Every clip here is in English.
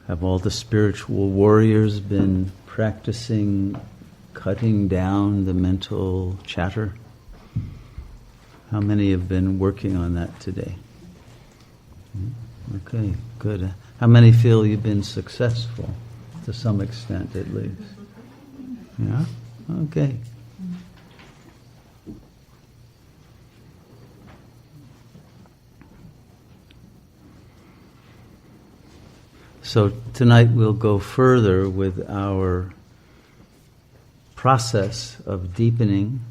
Have all the spiritual warriors been practicing cutting down the mental chatter? How many have been working on that today? Okay, good. How many feel you've been successful, to some extent at least? Yeah? Okay. So tonight we'll go further with our process of deepening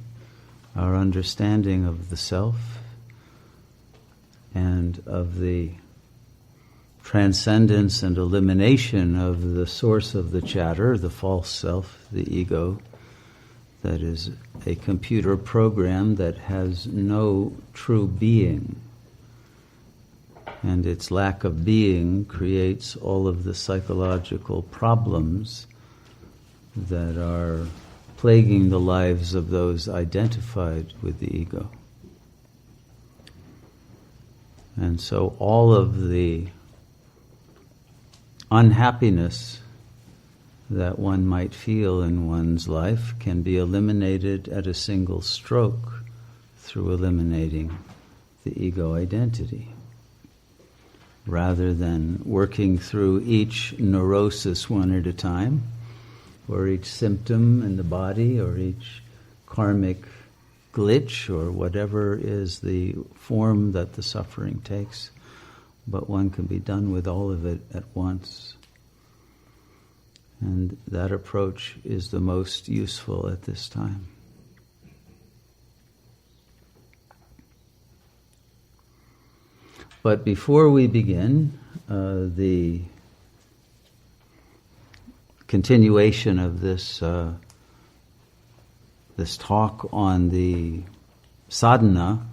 our understanding of the self and of the transcendence and elimination of the source of the chatter, the false self, the ego, that is a computer program that has no true being. And its lack of being creates all of the psychological problems that are plaguing the lives of those identified with the ego. And so all of the unhappiness that one might feel in one's life can be eliminated at a single stroke through eliminating the ego identity, rather than working through each neurosis one at a time, or each symptom in the body, or each karmic glitch, or whatever is the form that the suffering takes. But one can be done with all of it at once. And that approach is the most useful at this time. But before we begin, the continuation of this talk on the sadhana,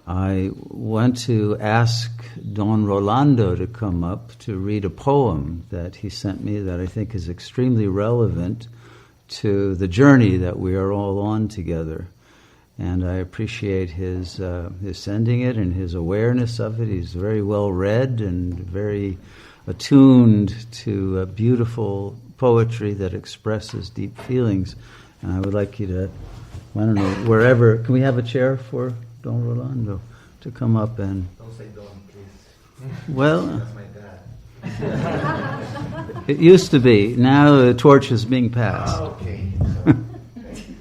I want to ask Don Rolando to come up to read a poem that he sent me that I think is extremely relevant to the journey that we are all on together. And I appreciate his sending it and his awareness of it. He's very well read and very attuned to beautiful poetry that expresses deep feelings. And I would like you to, I don't know, wherever, can we have a chair for Don Rolando to come up and... Don't say Don, please. Well... That's my dad. It used to be. Now the torch is being passed. Okay. So, thank you.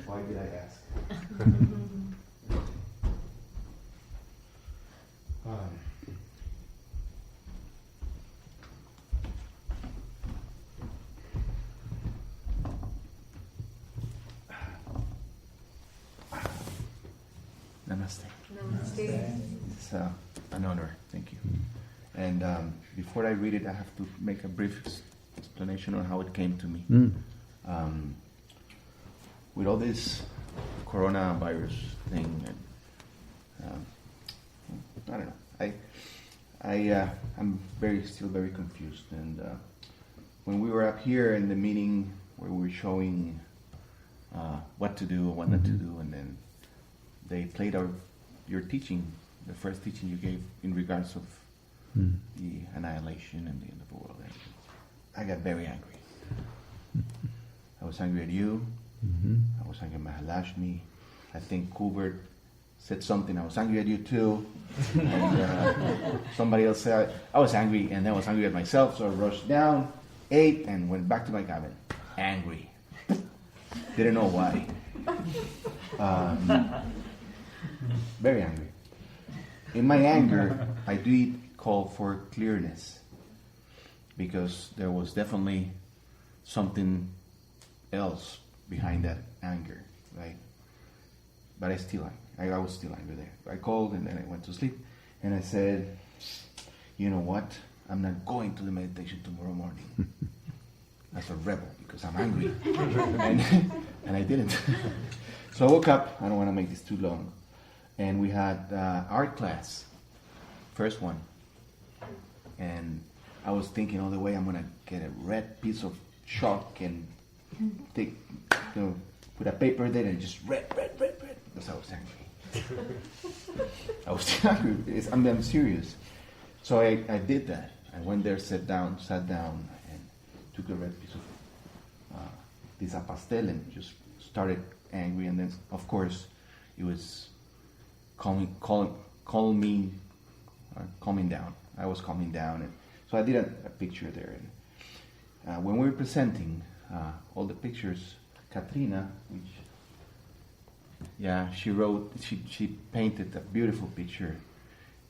Why did I ask? Namaste. Namaste. It's an honor. Thank you. And before I read it, I have to make a brief explanation on how it came to me. With all this coronavirus thing, and I don't know. I'm still very confused. And when we were up here in the meeting where we were showing what to do, what not to do, and then they played your teaching, the first teaching you gave in regards of the annihilation and the end of the world. And I got very angry. I was angry at you. I was angry at Mahalashmi. I think Kubert said something. I was angry at you too. And somebody else said I was angry, and then I was angry at myself. So I rushed down, ate, and went back to my cabin. Angry. Didn't know why. Very angry. In my anger, I did call for clearness, because there was definitely something else behind that anger, right? But I was still angry there. I called and then I went to sleep, and I said, you know what? I'm not going to the meditation tomorrow morning. As a rebel, because I'm angry. and I didn't. So I woke up. I don't want to make this too long. And we had art class, first one. And I was thinking all the way, I'm going to get a red piece of chalk and take, put a paper there and just red. Because I was angry. I was angry. I'm serious. So I did that. I went there, sat down, and took a red piece of this pastel and just started angry. And then, of course, it was calming down. I was calming down, and so I did a picture there. And when we were presenting all the pictures, Katrina, she painted a beautiful picture,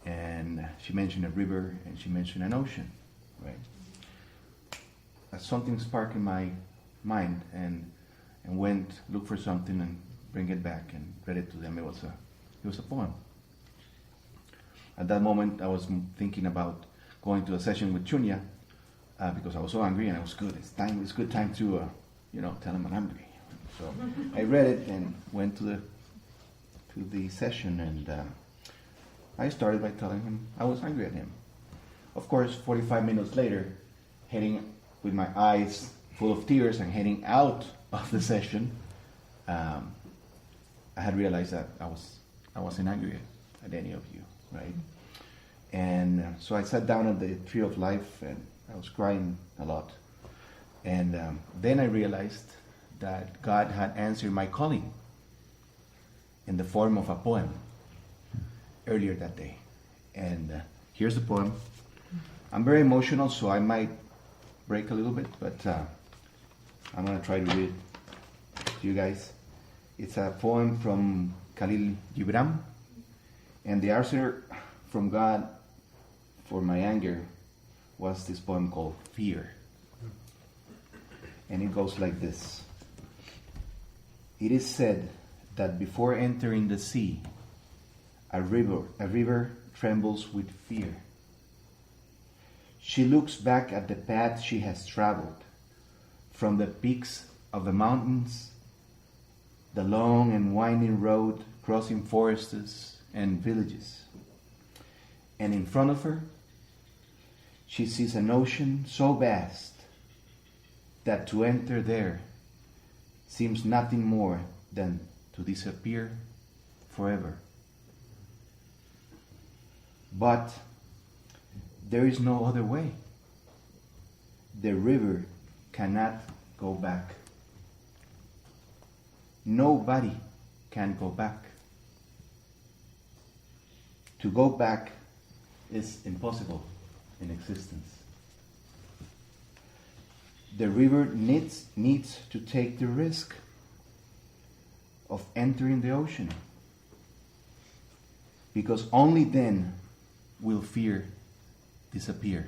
and she mentioned a river and she mentioned an ocean, right? Something sparked in my mind, and went look for something and bring it back and read it to them. It was a poem. At that moment, I was thinking about going to a session with Chunya because I was so angry and I was good. It's a good time to tell him I'm hungry. So I read it and went to the session, and I started by telling him I was angry at him. Of course, 45 minutes later, heading with my eyes full of tears and heading out of the session, I had realized that I wasn't angry at any of you, right? And so I sat down at the Tree of Life, and I was crying a lot. And then I realized that God had answered my calling in the form of a poem earlier that day. And here's the poem. I'm very emotional, so I might break a little bit, but I'm going to try to read it to you guys. It's a poem from Khalil Gibran, and the answer from God for my anger was this poem called Fear. And it goes like this. It is said that before entering the sea, a river trembles with fear. She looks back at the path she has traveled, from the peaks of the mountains, the long and winding road crossing forests and villages. And in front of her, she sees an ocean so vast that to enter there seems nothing more than to disappear forever. But there is no other way. The river cannot go back. Nobody can go back. To go back is impossible in existence. The river needs to take the risk of entering the ocean, because only then will fear disappear.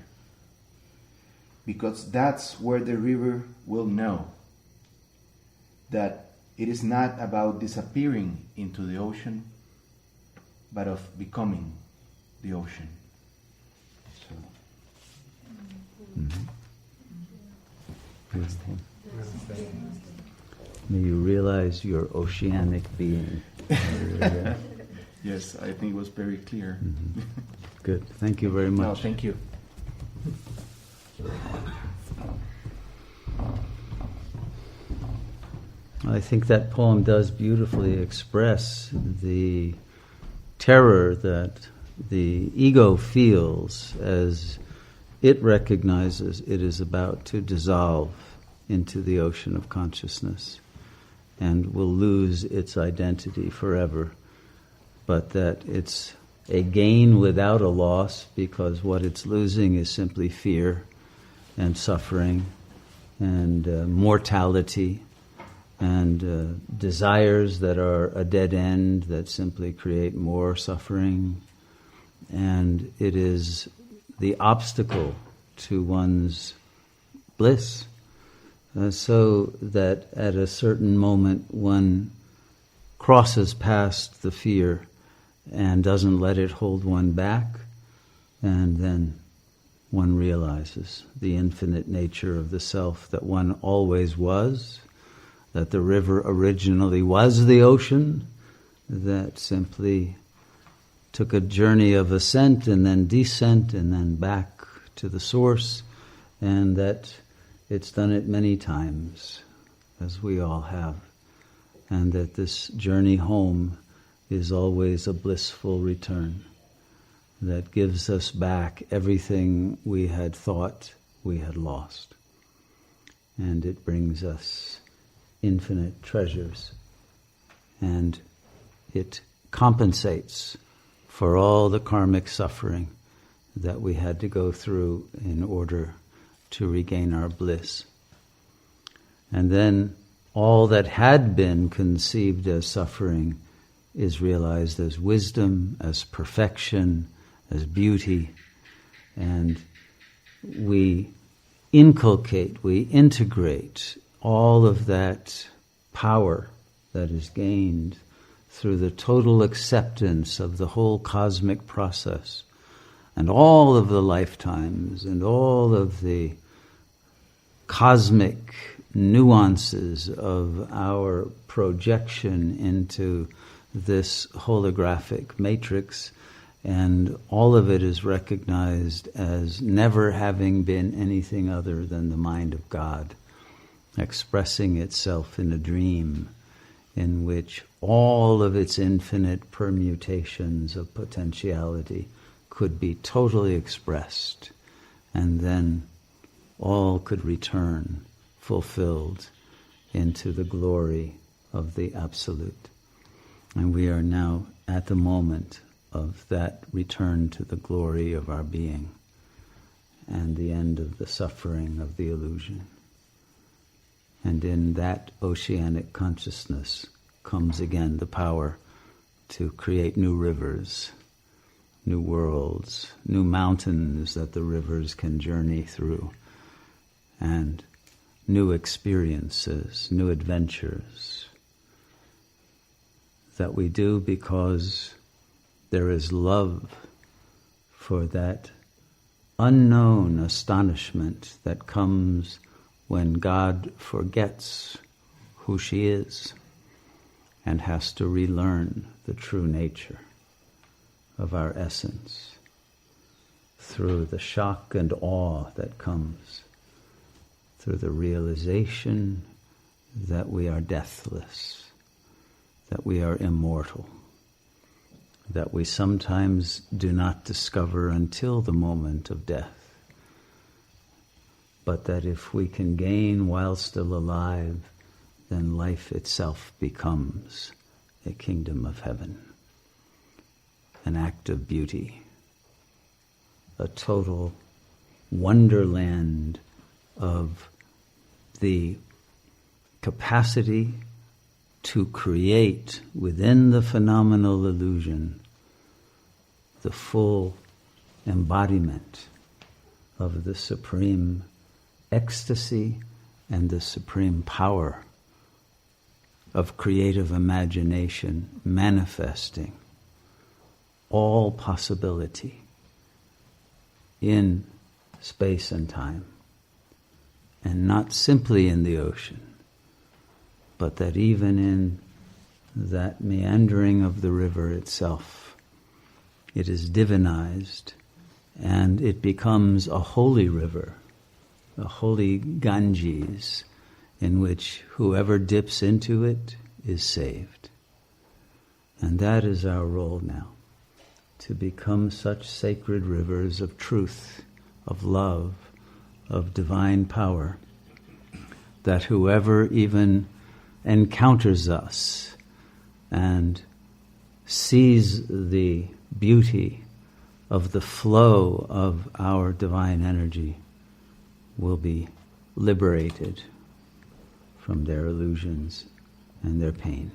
Because that's where the river will know that it is not about disappearing into the ocean, but of becoming the ocean. So. May you realize your oceanic being. Yes, I think it was very clear. Mm-hmm. Good. Thank you very much. No, thank you. I think that poem does beautifully express the terror that the ego feels as it recognizes it is about to dissolve into the ocean of consciousness and will lose its identity forever, but that it's a gain without a loss, because what it's losing is simply fear and suffering and mortality and desires that are a dead end that simply create more suffering. And it is the obstacle to one's bliss, so that at a certain moment one crosses past the fear and doesn't let it hold one back, and then one realizes the infinite nature of the self that one always was, that the river originally was the ocean, that simply took a journey of ascent and then descent and then back to the source, and that it's done it many times, as we all have, and that this journey home is always a blissful return. that gives us back everything we had thought we had lost. And it brings us infinite treasures. And it compensates for all the karmic suffering that we had to go through in order to regain our bliss. And then all that had been conceived as suffering is realized as wisdom, as perfection, as beauty. And we inculcate, we integrate all of that power that is gained through the total acceptance of the whole cosmic process and all of the lifetimes and all of the cosmic nuances of our projection into this holographic matrix, and all of it is recognized as never having been anything other than the mind of God, expressing itself in a dream in which all of its infinite permutations of potentiality could be totally expressed, and then all could return fulfilled into the glory of the Absolute. And we are now at the moment of that return to the glory of our being and the end of the suffering of the illusion. And in that oceanic consciousness comes again the power to create new rivers, new worlds, new mountains that the rivers can journey through, and new experiences, new adventures that we do because there is love for that unknown astonishment that comes when God forgets who she is and has to relearn the true nature of our essence through the shock and awe that comes through the realization that we are deathless, that we are immortal, that we sometimes do not discover until the moment of death, but that if we can gain while still alive, then life itself becomes a kingdom of heaven, an act of beauty, a total wonderland of the capacity to create within the phenomenal illusion the full embodiment of the supreme ecstasy and the supreme power of creative imagination manifesting all possibility in space and time, and not simply in the ocean, but that even in that meandering of the river itself, it is divinized and it becomes a holy river, a holy Ganges, in which whoever dips into it is saved. And that is our role now, to become such sacred rivers of truth, of love, of divine power, that whoever even encounters us and sees the beauty of the flow of our divine energy will be liberated from their illusions and their pain.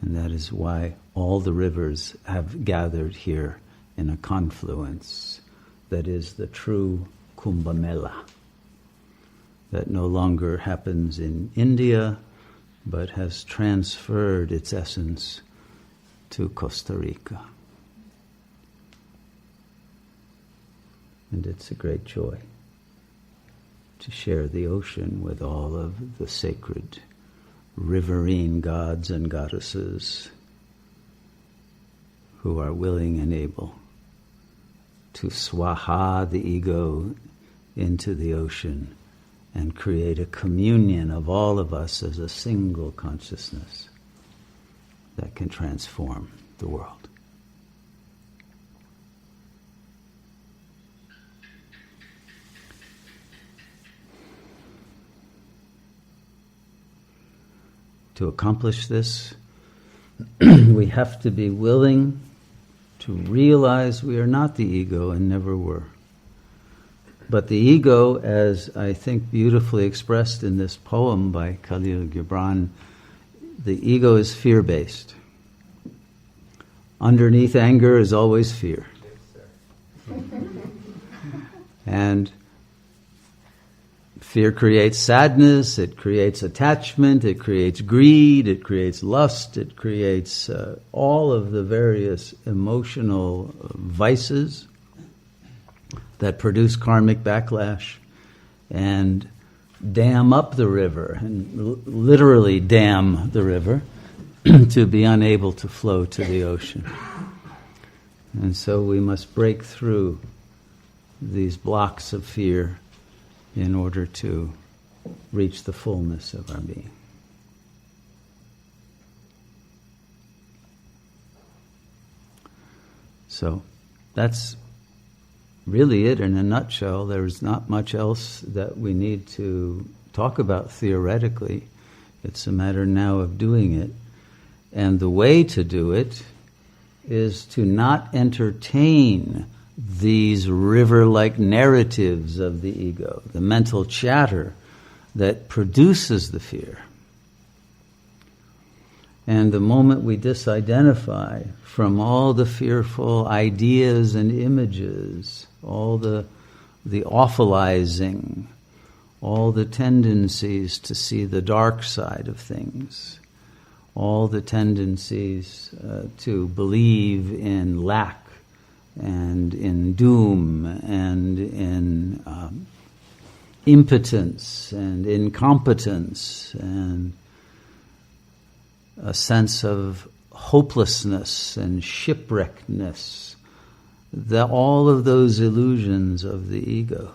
And that is why all the rivers have gathered here in a confluence that is the true Kumbh Mela, that no longer happens in India, but has transferred its essence to Costa Rica. And it's a great joy to share the ocean with all of the sacred riverine gods and goddesses who are willing and able to swaha the ego into the ocean and create a communion of all of us as a single consciousness that can transform the world. To accomplish this, we have to be willing to realize we are not the ego and never were. But the ego, as I think beautifully expressed in this poem by Khalil Gibran, the ego is fear-based. Underneath anger is always fear. And fear creates sadness, it creates attachment, it creates greed, it creates lust, it creates all of the various emotional vices that produce karmic backlash and dam up the river, and literally dam the river to be unable to flow to the ocean. And so we must break through these blocks of fear in order to reach the fullness of our being. So that's really it in a nutshell. There's not much else that we need to talk about theoretically. It's a matter now of doing it. And the way to do it is to not entertain these river-like narratives of the ego, the mental chatter that produces the fear. And the moment we disidentify from all the fearful ideas and images, all the awfulizing, all the tendencies to see the dark side of things, all the tendencies to believe in lack and in doom and in impotence and incompetence and a sense of hopelessness and shipwreckedness, all of those illusions of the ego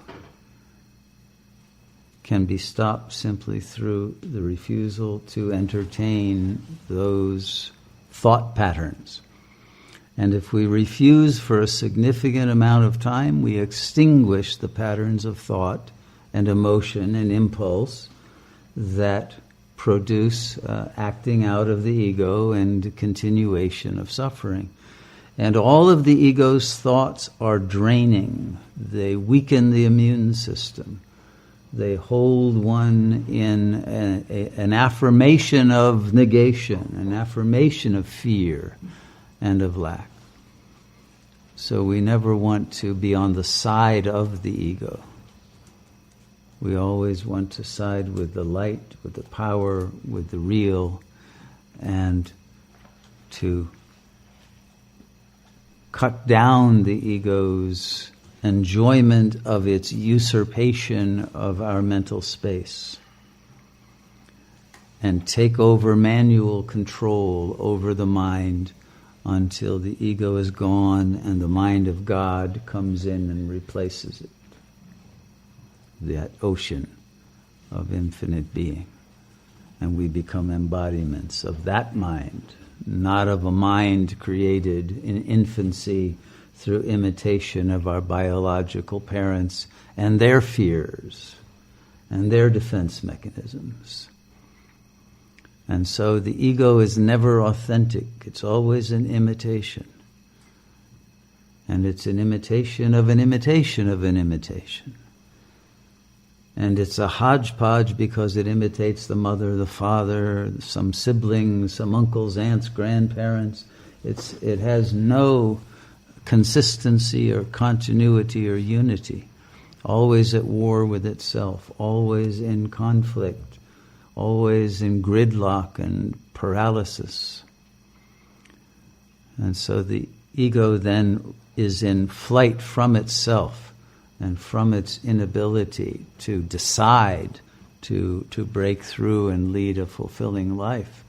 can be stopped simply through the refusal to entertain those thought patterns. And if we refuse for a significant amount of time, we extinguish the patterns of thought and emotion and impulse that produce acting out of the ego and continuation of suffering. And all of the ego's thoughts are draining. They weaken the immune system. They hold one in an affirmation of negation, an affirmation of fear and of lack. So we never want to be on the side of the ego. We always want to side with the light, with the power, with the real, and to cut down the ego's enjoyment of its usurpation of our mental space and take over manual control over the mind until the ego is gone and the mind of God comes in and replaces it. That ocean of infinite being. And we become embodiments of that mind, not of a mind created in infancy through imitation of our biological parents and their fears and their defense mechanisms. And so the ego is never authentic. It's always an imitation. And it's an imitation of an imitation of an imitation. And it's a hodgepodge because it imitates the mother, the father, some siblings, some uncles, aunts, grandparents. It has no consistency or continuity or unity. Always at war with itself, always in conflict, always in gridlock and paralysis. And so the ego then is in flight from itself and from its inability to decide to break through and lead a fulfilling life.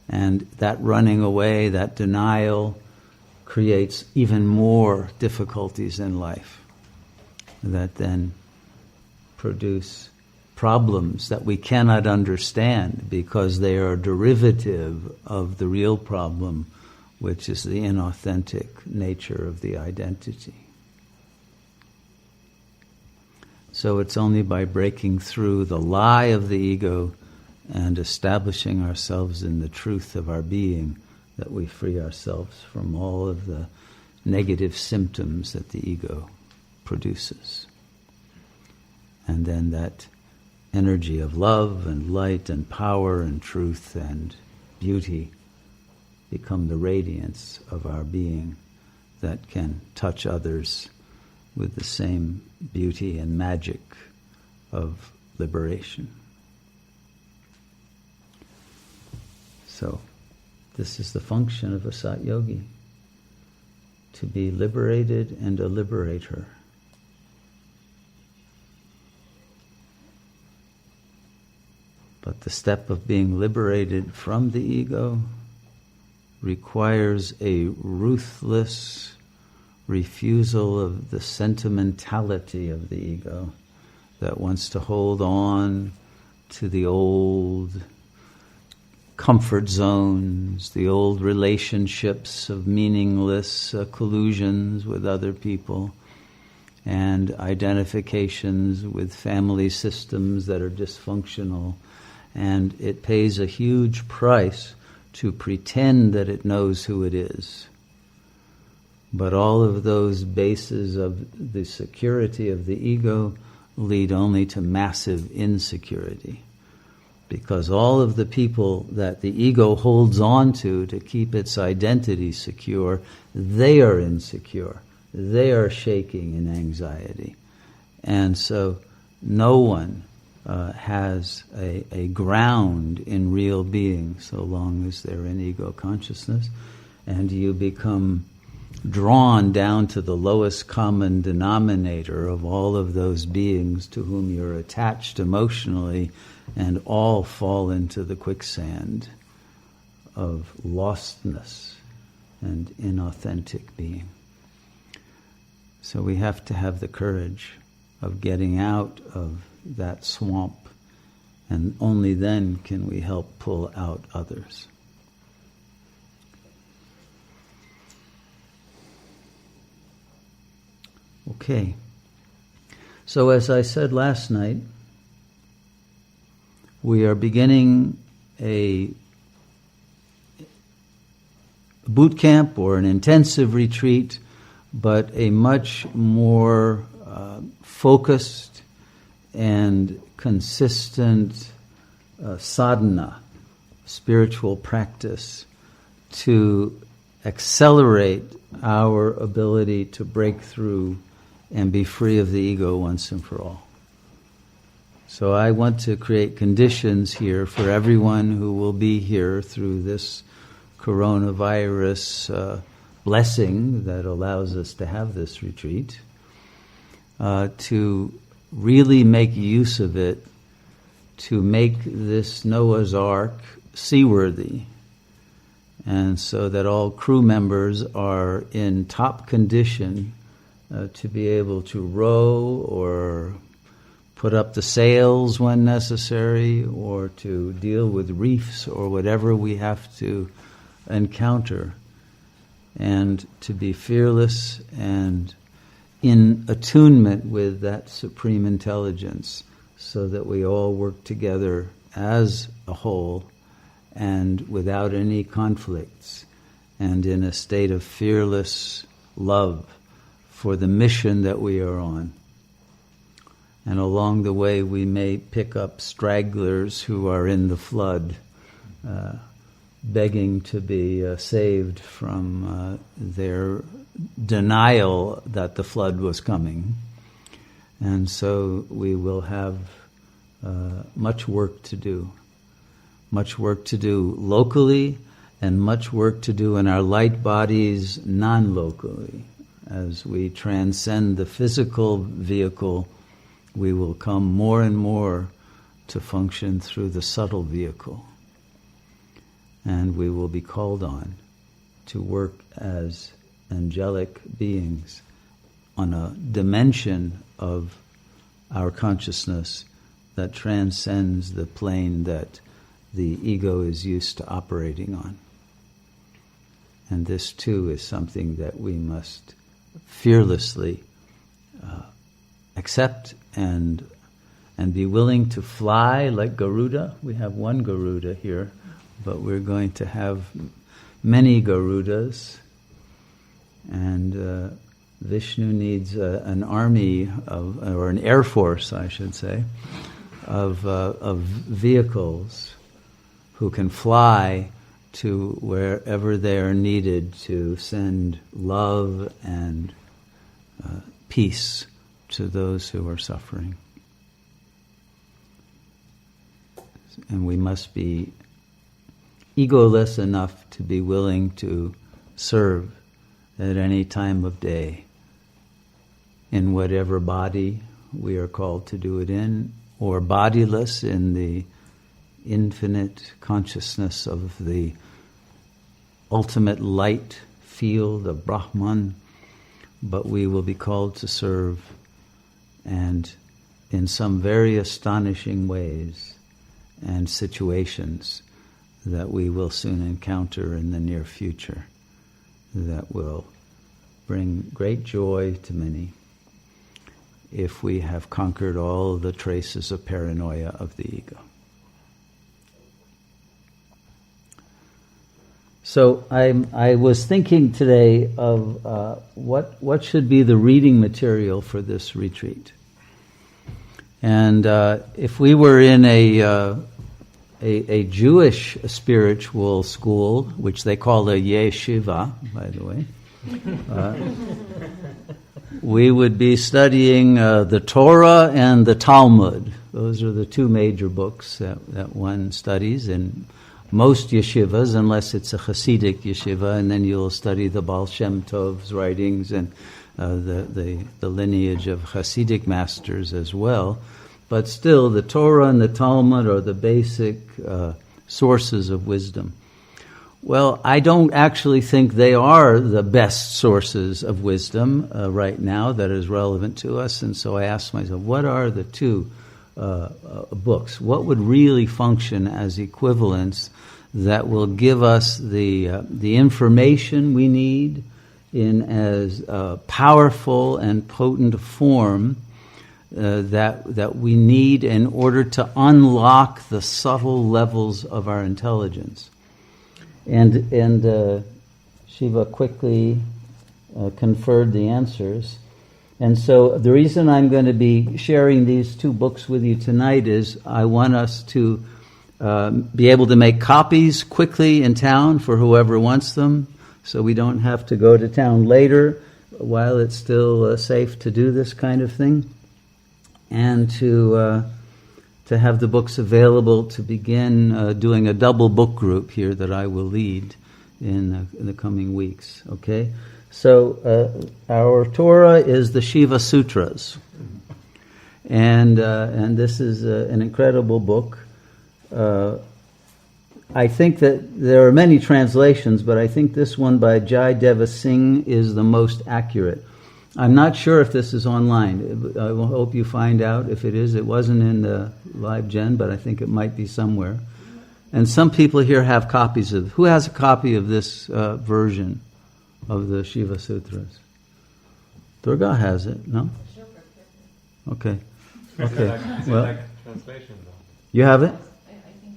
And that running away, that denial, creates even more difficulties in life that then produce problems that we cannot understand because they are derivative of the real problem, which is the inauthentic nature of the identity. So it's only by breaking through the lie of the ego and establishing ourselves in the truth of our being, that we free ourselves from all of the negative symptoms that the ego produces. And then that energy of love and light and power and truth and beauty become the radiance of our being that can touch others with the same beauty and magic of liberation. So, this is the function of a Sat Yogi, to be liberated and a liberator. But the step of being liberated from the ego requires a ruthless refusal of the sentimentality of the ego that wants to hold on to the old comfort zones, the old relationships of meaningless collusions with other people, and identifications with family systems that are dysfunctional. And it pays a huge price to pretend that it knows who it is. But all of those bases of the security of the ego lead only to massive insecurity. Because all of the people that the ego holds on to keep its identity secure, they are insecure. They are shaking in anxiety. And so no one has a ground in real being so long as they're in ego consciousness. And you become drawn down to the lowest common denominator of all of those beings to whom you're attached emotionally, and all fall into the quicksand of lostness and inauthentic being. So we have to have the courage of getting out of that swamp, and only then can we help pull out others. Okay. So as I said last night, we are beginning a boot camp or an intensive retreat, but a much more focused and consistent sadhana, spiritual practice, to accelerate our ability to break through and be free of the ego once and for all. So I want to create conditions here for everyone who will be here through this coronavirus blessing that allows us to have this retreat, to really make use of it, to make this Noah's Ark seaworthy, and so that all crew members are in top condition to be able to row or put up the sails when necessary, or to deal with reefs or whatever we have to encounter, and to be fearless and in attunement with that supreme intelligence, so that we all work together as a whole and without any conflicts, and in a state of fearless love for the mission that we are on. And along the way we may pick up stragglers who are in the flood, begging to be saved from their denial that the flood was coming. And so we will have much work to do. Much work to do locally, and much work to do in our light bodies non-locally. As we transcend the physical vehicle, we will come more and more to function through the subtle vehicle. And we will be called on to work as angelic beings on a dimension of our consciousness that transcends the plane that the ego is used to operating on. And this too is something that we must fearlessly accept and and be willing to fly like Garuda. We have one Garuda here, but we're going to have many Garudas. And Vishnu needs an army or an air force, I should say, of vehicles who can fly to wherever they are needed to send love and peace to those who are suffering. And we must be egoless enough to be willing to serve at any time of day, in whatever body we are called to do it in, or bodiless in the infinite consciousness of the ultimate light field of Brahman, but we will be called to serve, and in some very astonishing ways and situations that we will soon encounter in the near future that will bring great joy to many if we have conquered all the traces of paranoia of the ego. So I was thinking today of what should be the reading material for this retreat. And if we were in a Jewish spiritual school, which they call a yeshiva, by the way, we would be studying the Torah and the Talmud. Those are the two major books that one studies in most yeshivas, unless it's a Hasidic yeshiva, and then you'll study the Baal Shem Tov's writings and the lineage of Hasidic masters as well. But still, the Torah and the Talmud are the basic sources of wisdom. Well, I don't actually think they are the best sources of wisdom right now that is relevant to us. And so I asked myself, what are the two books? What would really function as equivalents that will give us the information we need in as powerful and potent form that we need in order to unlock the subtle levels of our intelligence? And Shiva quickly conferred the answers. And so the reason I'm going to be sharing these two books with you tonight is I want us to be able to make copies quickly in town for whoever wants them, so we don't have to go to town later while it's still safe to do this kind of thing, and to have the books available to begin doing a double book group here that I will lead in the coming weeks. Okay? So our Torah is the Shiva Sutras, and this is an incredible book. I think that there are many translations, but I think this one by Jai Deva Singh is the most accurate. I'm not sure if this is online. I will hope you find out if it is. It wasn't in the live gen, but I think it might be somewhere. And some people here have copies of. Who has a copy of this version of the Shiva Sutras? Durga has it, no? Okay. Okay. Is it like translation though? You have it? I think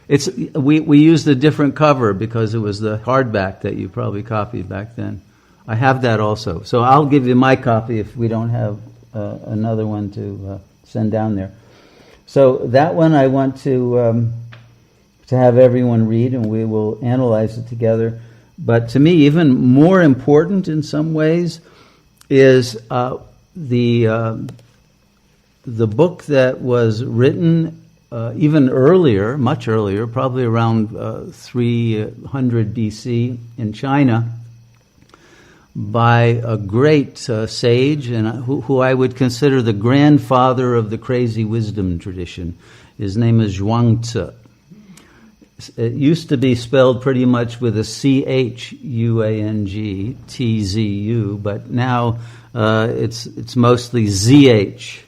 it's a different. We used a different cover because it was the hardback that you probably copied back then. I have that also. So I'll give you my copy if we don't have another one to send down there. So that one I want to have everyone read, and we will analyze it together. But to me, even more important in some ways is the book that was written even earlier, much earlier, probably around 300 BC in China, by a great sage, and who I would consider the grandfather of the crazy wisdom tradition. His name is Zhuangzi. It used to be spelled pretty much with a Chuang, Tzu, but now it's mostly Zhuangzi.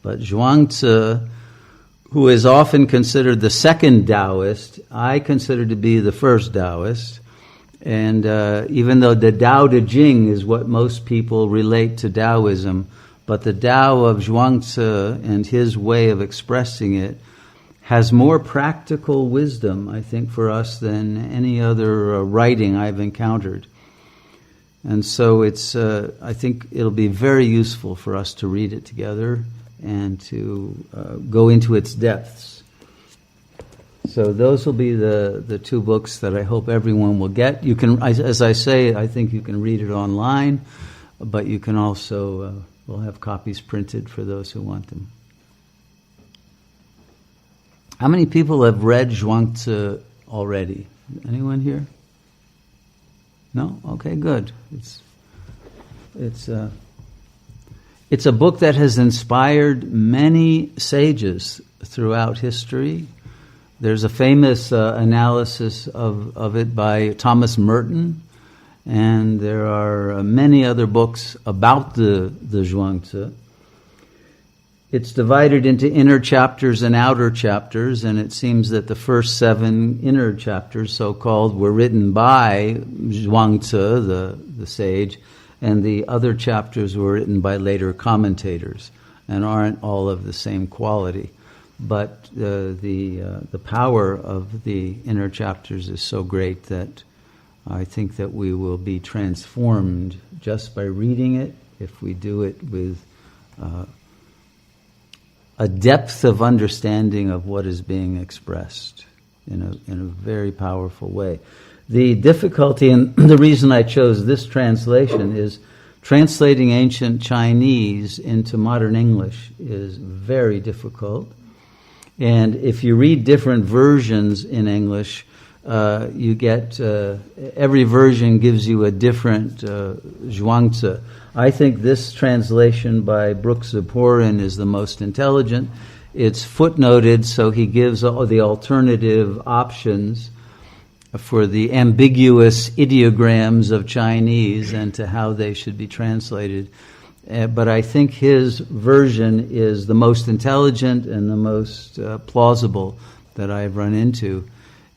But Zhuangzi, who is often considered the second Taoist, I consider to be the first Taoist. And even though the Tao Te Ching is what most people relate to Taoism, but the Tao of Zhuangzi and his way of expressing it has more practical wisdom, I think, for us than any other writing I've encountered. And so I think it'll be very useful for us to read it together and to go into its depths. So those will be the two books that I hope everyone will get. You can, as I say, I think you can read it online, but you can also, we'll have copies printed for those who want them. How many people have read Zhuangzi already? Anyone here? No? Okay, good. It's a book that has inspired many sages throughout history. There's a famous analysis of it by Thomas Merton, and there are many other books about the Zhuangzi. It's divided into inner chapters and outer chapters, and it seems that the first 7 inner chapters, so-called, were written by Zhuangzi, the sage, and the other chapters were written by later commentators and aren't all of the same quality. But the power of the inner chapters is so great that I think that we will be transformed just by reading it if we do it with a depth of understanding of what is being expressed in a very powerful way. The difficulty, and the reason I chose this translation, is translating ancient Chinese into modern English is very difficult. And if you read different versions in English, you get, every version gives you a different Zhuangzi. I think this translation by Brooks Zipporah is the most intelligent. It's footnoted, so he gives all the alternative options for the ambiguous ideograms of Chinese and to how they should be translated. But I think his version is the most intelligent and the most plausible that I've run into.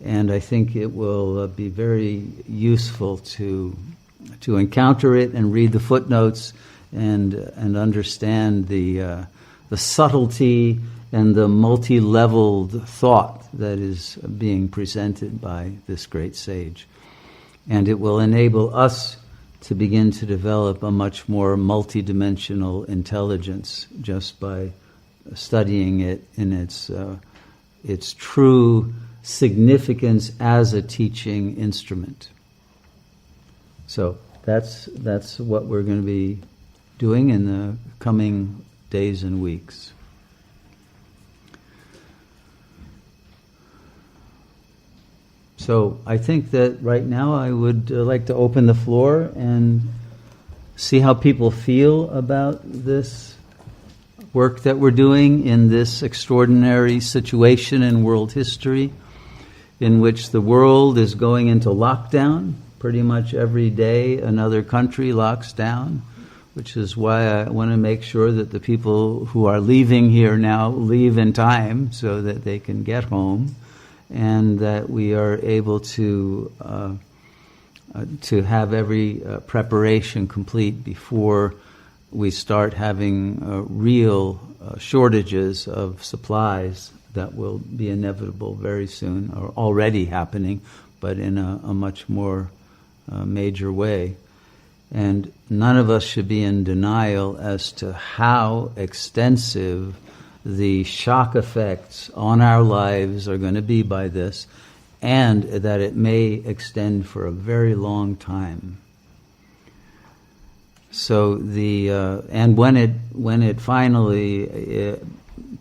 And I think it will be very useful to encounter it and read the footnotes and understand the subtlety and the multi-leveled thought that is being presented by this great sage. And it will enable us to begin to develop a much more multidimensional intelligence just by studying it in its true significance as a teaching instrument. So that's what we're going to be doing in the coming days and weeks. So I think that right now I would like to open the floor and see how people feel about this work that we're doing in this extraordinary situation in world history, in which the world is going into lockdown. Pretty much every day another country locks down, which is why I want to make sure that the people who are leaving here now leave in time so that they can get home, and that we are able to have every preparation complete before we start having real shortages of supplies that will be inevitable very soon, or already happening, but in a much more major way. And none of us should be in denial as to how extensive the shock effects on our lives are going to be by this, and that it may extend for a very long time. So and when it finally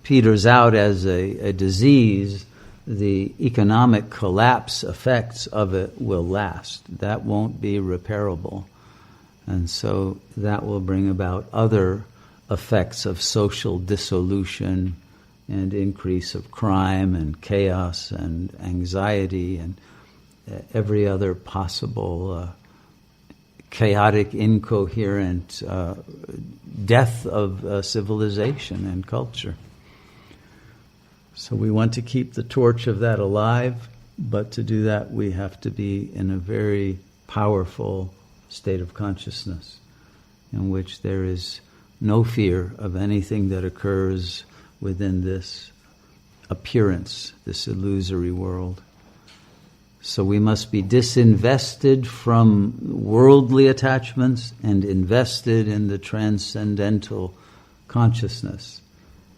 peters out as a disease, the economic collapse effects of it will last. That won't be repairable. And so that will bring about other effects of social dissolution and increase of crime and chaos and anxiety and every other possible chaotic, incoherent death of civilization and culture. So we want to keep the torch of that alive, but to do that we have to be in a very powerful state of consciousness in which there is no fear of anything that occurs within this appearance, this illusory world. So we must be disinvested from worldly attachments and invested in the transcendental consciousness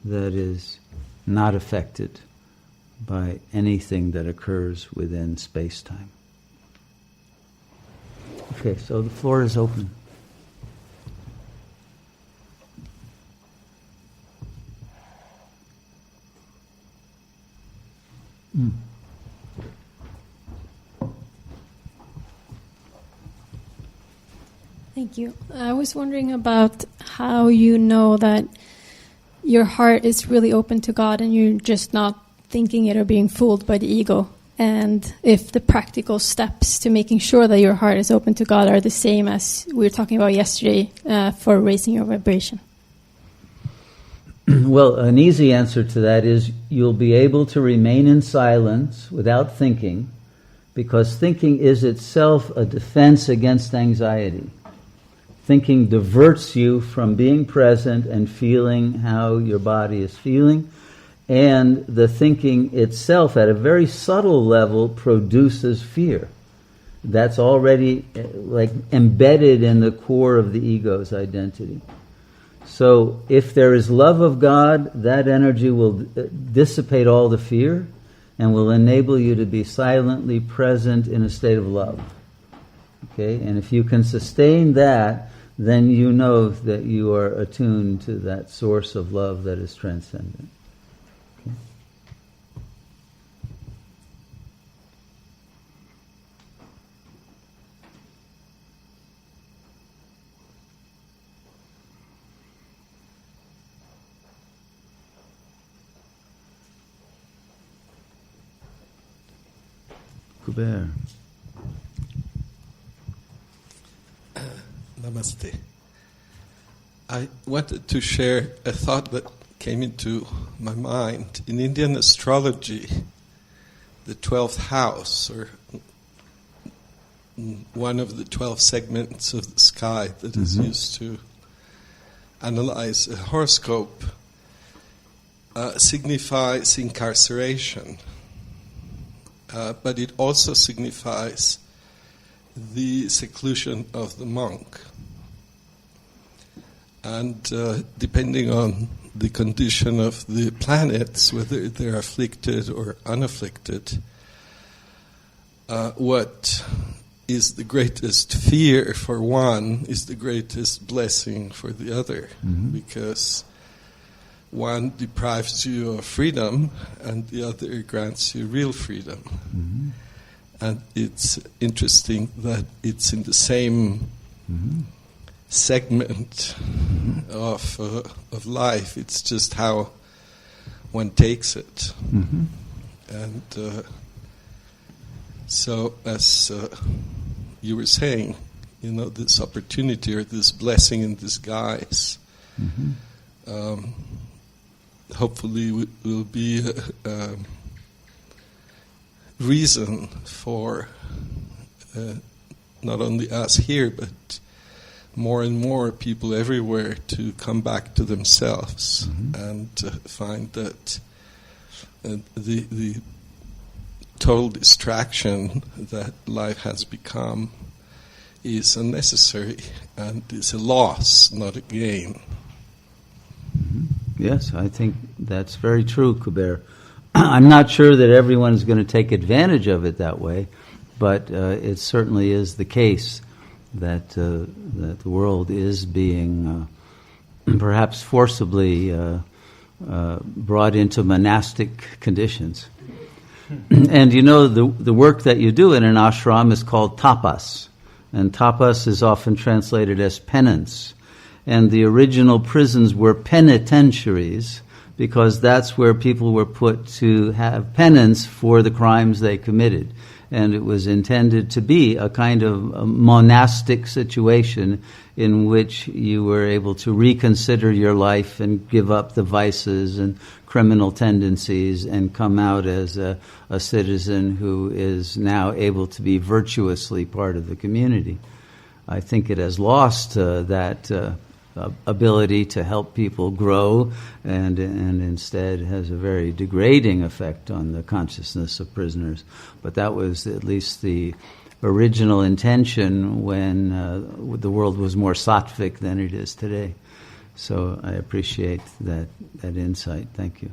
that is not affected by anything that occurs within space-time. Okay, so the floor is open. Thank you. I was wondering about how you know that your heart is really open to God and you're just not thinking it or being fooled by the ego. And if the practical steps to making sure that your heart is open to God are the same as we were talking about yesterday for raising your vibration. Well, an easy answer to that is you'll be able to remain in silence without thinking, because thinking is itself a defense against anxiety. Thinking diverts you from being present and feeling how your body is feeling, and the thinking itself at a very subtle level produces fear. That's already like embedded in the core of the ego's identity. So if there is love of God, that energy will dissipate all the fear and will enable you to be silently present in a state of love. Okay? And if you can sustain that, then you know that you are attuned to that source of love that is transcendent. Okay? Kubera. Namaste. I wanted to share a thought that came into my mind. In Indian astrology, the 12th house, or one of the 12 segments of the sky that is used to analyze a horoscope, signifies incarceration. But it also signifies the seclusion of the monk. And depending on the condition of the planets, whether they're afflicted or unafflicted, what is the greatest fear for one is the greatest blessing for the other, because one deprives you of freedom and the other grants you real freedom. And it's interesting that it's in the same segment of life. It's just how one takes it. And so, as you were saying, you know, this opportunity or this blessing in disguise, hopefully will be a reason for not only us here, but more and more people everywhere to come back to themselves and find that the total distraction that life has become is unnecessary and is a loss, not a gain. Yes, I think that's very true, Kubera. I'm not sure that everyone is going to take advantage of it that way, but it certainly is the case that that the world is being perhaps forcibly brought into monastic conditions. And you know, the work that you do in an ashram is called tapas, and tapas is often translated as penance. And the original prisons were penitentiaries, because that's where people were put to have penance for the crimes they committed. And it was intended to be a kind of a monastic situation in which you were able to reconsider your life and give up the vices and criminal tendencies and come out as a citizen who is now able to be virtuously part of the community. I think it has lost that ability to help people grow, and instead has a very degrading effect on the consciousness of prisoners. But that was at least the original intention when the world was more sattvic than it is today. So I appreciate that insight. Thank you.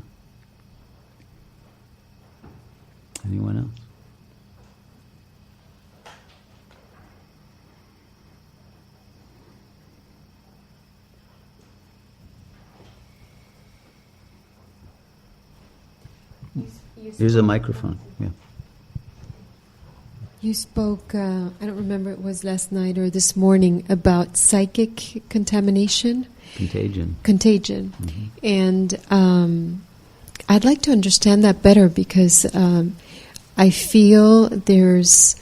Anyone else? Here's a microphone. Yeah. You spoke, I don't remember, it was last night or this morning, about psychic contamination. Contagion. Mm-hmm. And I'd like to understand that better, because I feel there's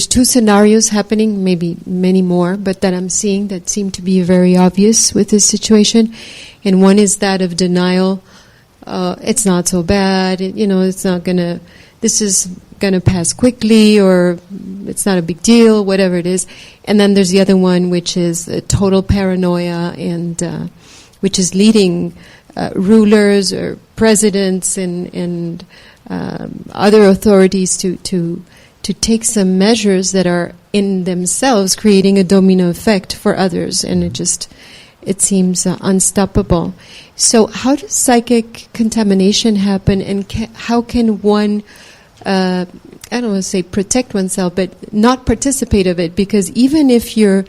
two scenarios happening, maybe many more, but that I'm seeing that seem to be very obvious with this situation. And one is that of denial. It's not so bad, it's not gonna, this is gonna pass quickly, or it's not a big deal, whatever it is. And then there's the other one, which is total paranoia, and which is leading rulers or presidents and other authorities to take some measures that are in themselves creating a domino effect for others, and it seems unstoppable. So how does psychic contamination happen, and how can one, I don't want to say protect oneself, but not participate of it? Because even if you're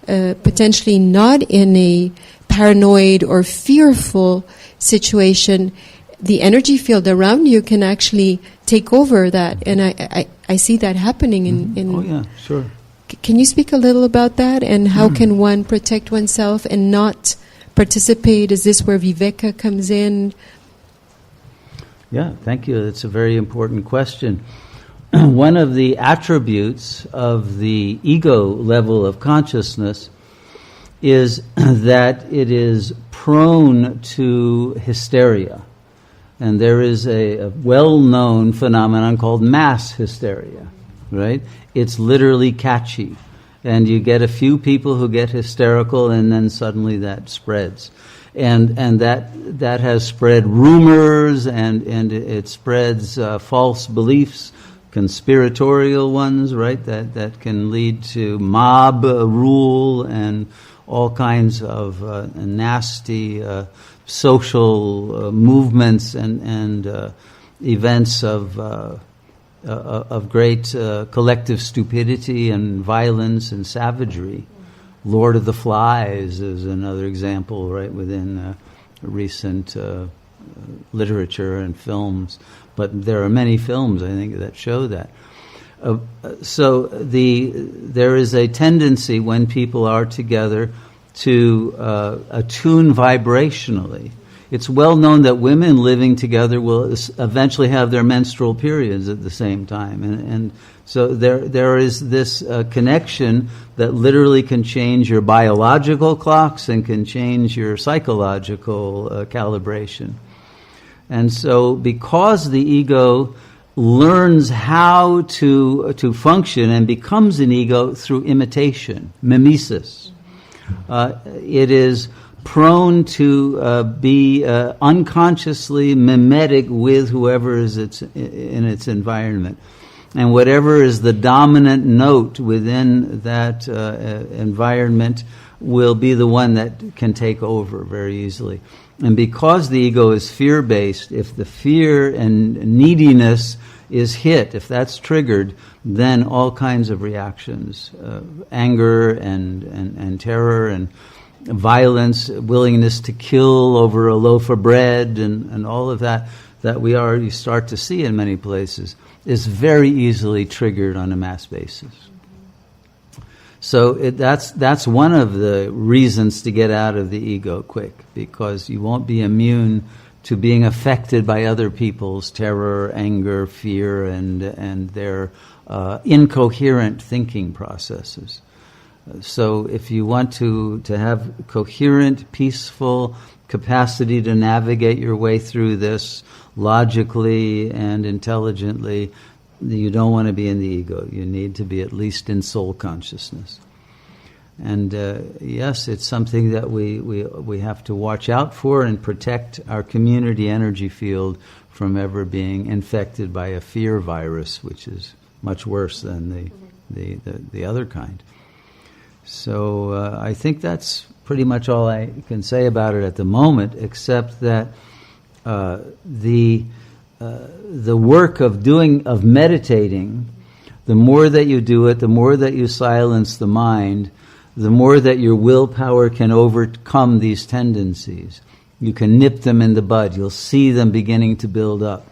potentially not in a paranoid or fearful situation, the energy field around you can actually take over that. And I see that happening in Oh, yeah, sure. Can you speak a little about that, and how can one protect oneself and not participate? Is this where Viveka comes in? Yeah, thank you. That's a very important question. One of the attributes of the ego level of consciousness is that it is prone to hysteria. And there is a well-known phenomenon called mass hysteria, right? It's literally catchy. And you get a few people who get hysterical, and then suddenly that spreads. And that has spread rumors, and it spreads false beliefs, conspiratorial ones, right? That can lead to mob rule and all kinds of nasty social movements and events of great collective stupidity and violence and savagery. Lord of the Flies is another example, right, within recent literature and films. But there are many films, I think, that show that. So there is a tendency when people are together to attune vibrationally. It's well known that women living together will eventually have their menstrual periods at the same time, and so there is this connection that literally can change your biological clocks and can change your psychological calibration. And so, because the ego learns how to function and becomes an ego through imitation, mimesis, it is prone to be unconsciously mimetic with whoever is in its environment. And whatever is the dominant note within that environment will be the one that can take over very easily. And because the ego is fear-based, if the fear and neediness is hit, if that's triggered, then all kinds of reactions, anger and terror and violence, willingness to kill over a loaf of bread, and all of that we already start to see in many places, is very easily triggered on a mass basis. So that's one of the reasons to get out of the ego quick, because you won't be immune to being affected by other people's terror, anger, fear, and their incoherent thinking processes. So if you want to have coherent, peaceful capacity to navigate your way through this logically and intelligently, you don't want to be in the ego. You need to be at least in soul consciousness. And yes, it's something that we have to watch out for and protect our community energy field from ever being infected by a fear virus, which is much worse than the other kind. So I think that's pretty much all I can say about it at the moment, except that the work of meditating, the more that you do it, the more that you silence the mind, the more that your willpower can overcome these tendencies. You can nip them in the bud. You'll see them beginning to build up.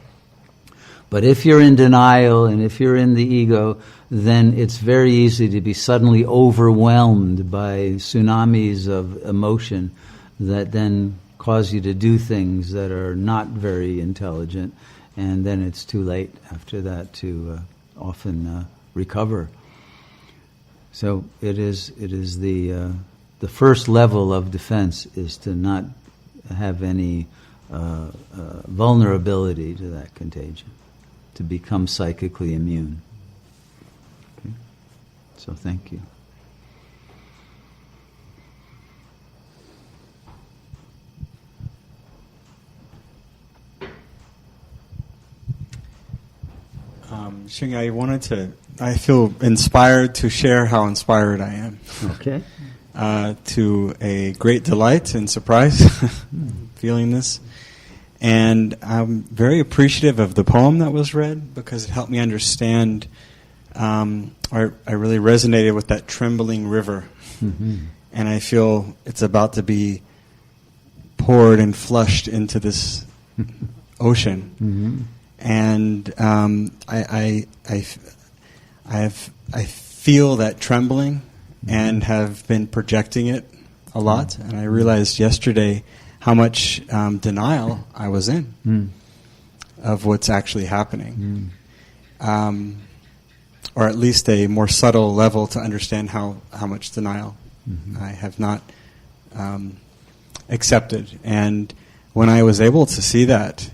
But if you're in denial and if you're in the ego, then it's very easy to be suddenly overwhelmed by tsunamis of emotion that then cause you to do things that are not very intelligent, and then it's too late after that to often recover. So it is the first level of defense is to not have any vulnerability to that contagion, to become psychically immune. Okay? So thank you. Shunya, I feel inspired to share how inspired I am. Okay. To a great delight and surprise, feeling this. And I'm very appreciative of the poem that was read because it helped me understand, I really resonated with that trembling river. Mm-hmm. And I feel it's about to be poured and flushed into this ocean. Mm-hmm. And I feel that trembling and have been projecting it a lot. And I realized yesterday how much denial I was in of what's actually happening. Or at least a more subtle level to understand how much denial I have not accepted. And when I was able to see that,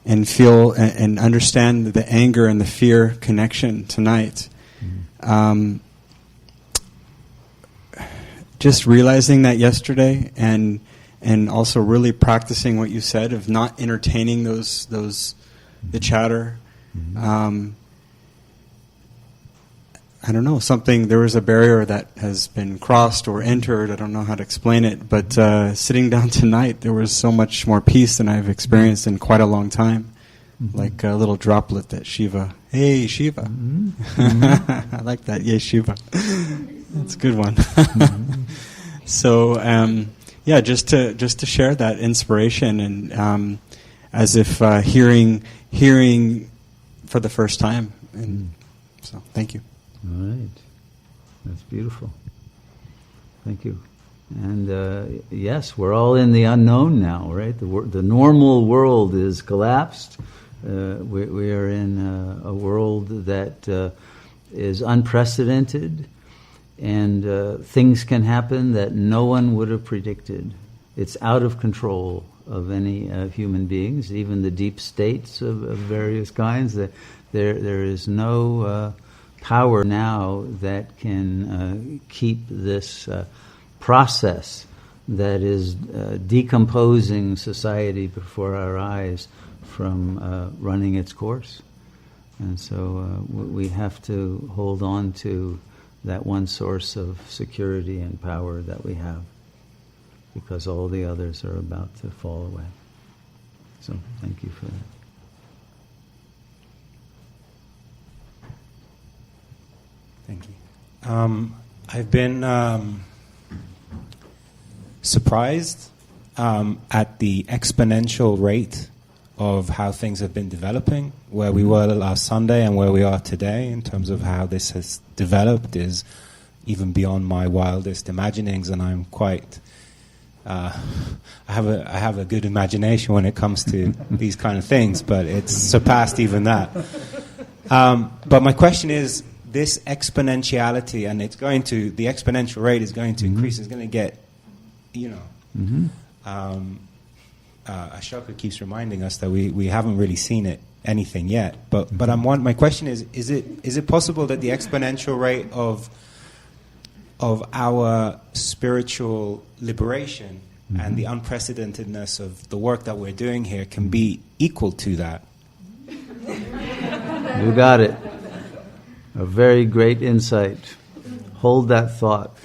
and feel and understand the anger and the fear connection tonight. Just realizing that yesterday, and also really practicing what you said of not entertaining the chatter. I don't know, there was a barrier that has been crossed or entered. I don't know how to explain it, but sitting down tonight, there was so much more peace than I've experienced in quite a long time. Like a little droplet that Shiva. Hey, Shiva. I like that. Yay, Shiva. That's a good one. So, just to share that inspiration and as if hearing for the first time. And so, thank you. All right. That's beautiful. Thank you. And yes, we're all in the unknown now, right? The normal world is collapsed. We are in a world that is unprecedented, and things can happen that no one would have predicted. It's out of control of any human beings, even the deep states of various kinds. There is no power now that can keep this process that is decomposing society before our eyes from running its course. And so we have to hold on to that one source of security and power that we have, because all the others are about to fall away. So thank you for that. Thank you. I've been surprised at the exponential rate of how things have been developing. Where we were last Sunday and where we are today in terms of how this has developed is even beyond my wildest imaginings, and I'm quite... I have a good imagination when it comes to these kind of things, but it's surpassed even that. But my question is, this exponentiality, and the exponential rate is going to increase. It's going to get, Ashoka keeps reminding us that we haven't really seen anything yet. But my question is it possible that the exponential rate of our spiritual liberation and the unprecedentedness of the work that we're doing here can be equal to that? You got it. A very great insight. Hold that thought.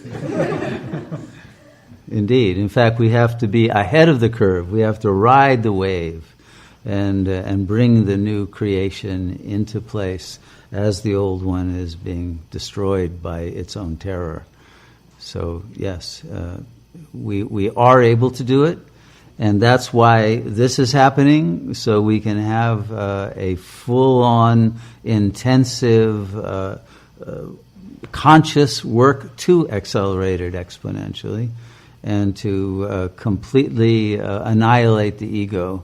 Indeed. In fact, we have to be ahead of the curve. We have to ride the wave and bring the new creation into place as the old one is being destroyed by its own terror. So, yes, we are able to do it, and that's why this is happening, so we can have a full-on, intensive, conscious work to accelerate it exponentially and to completely annihilate the ego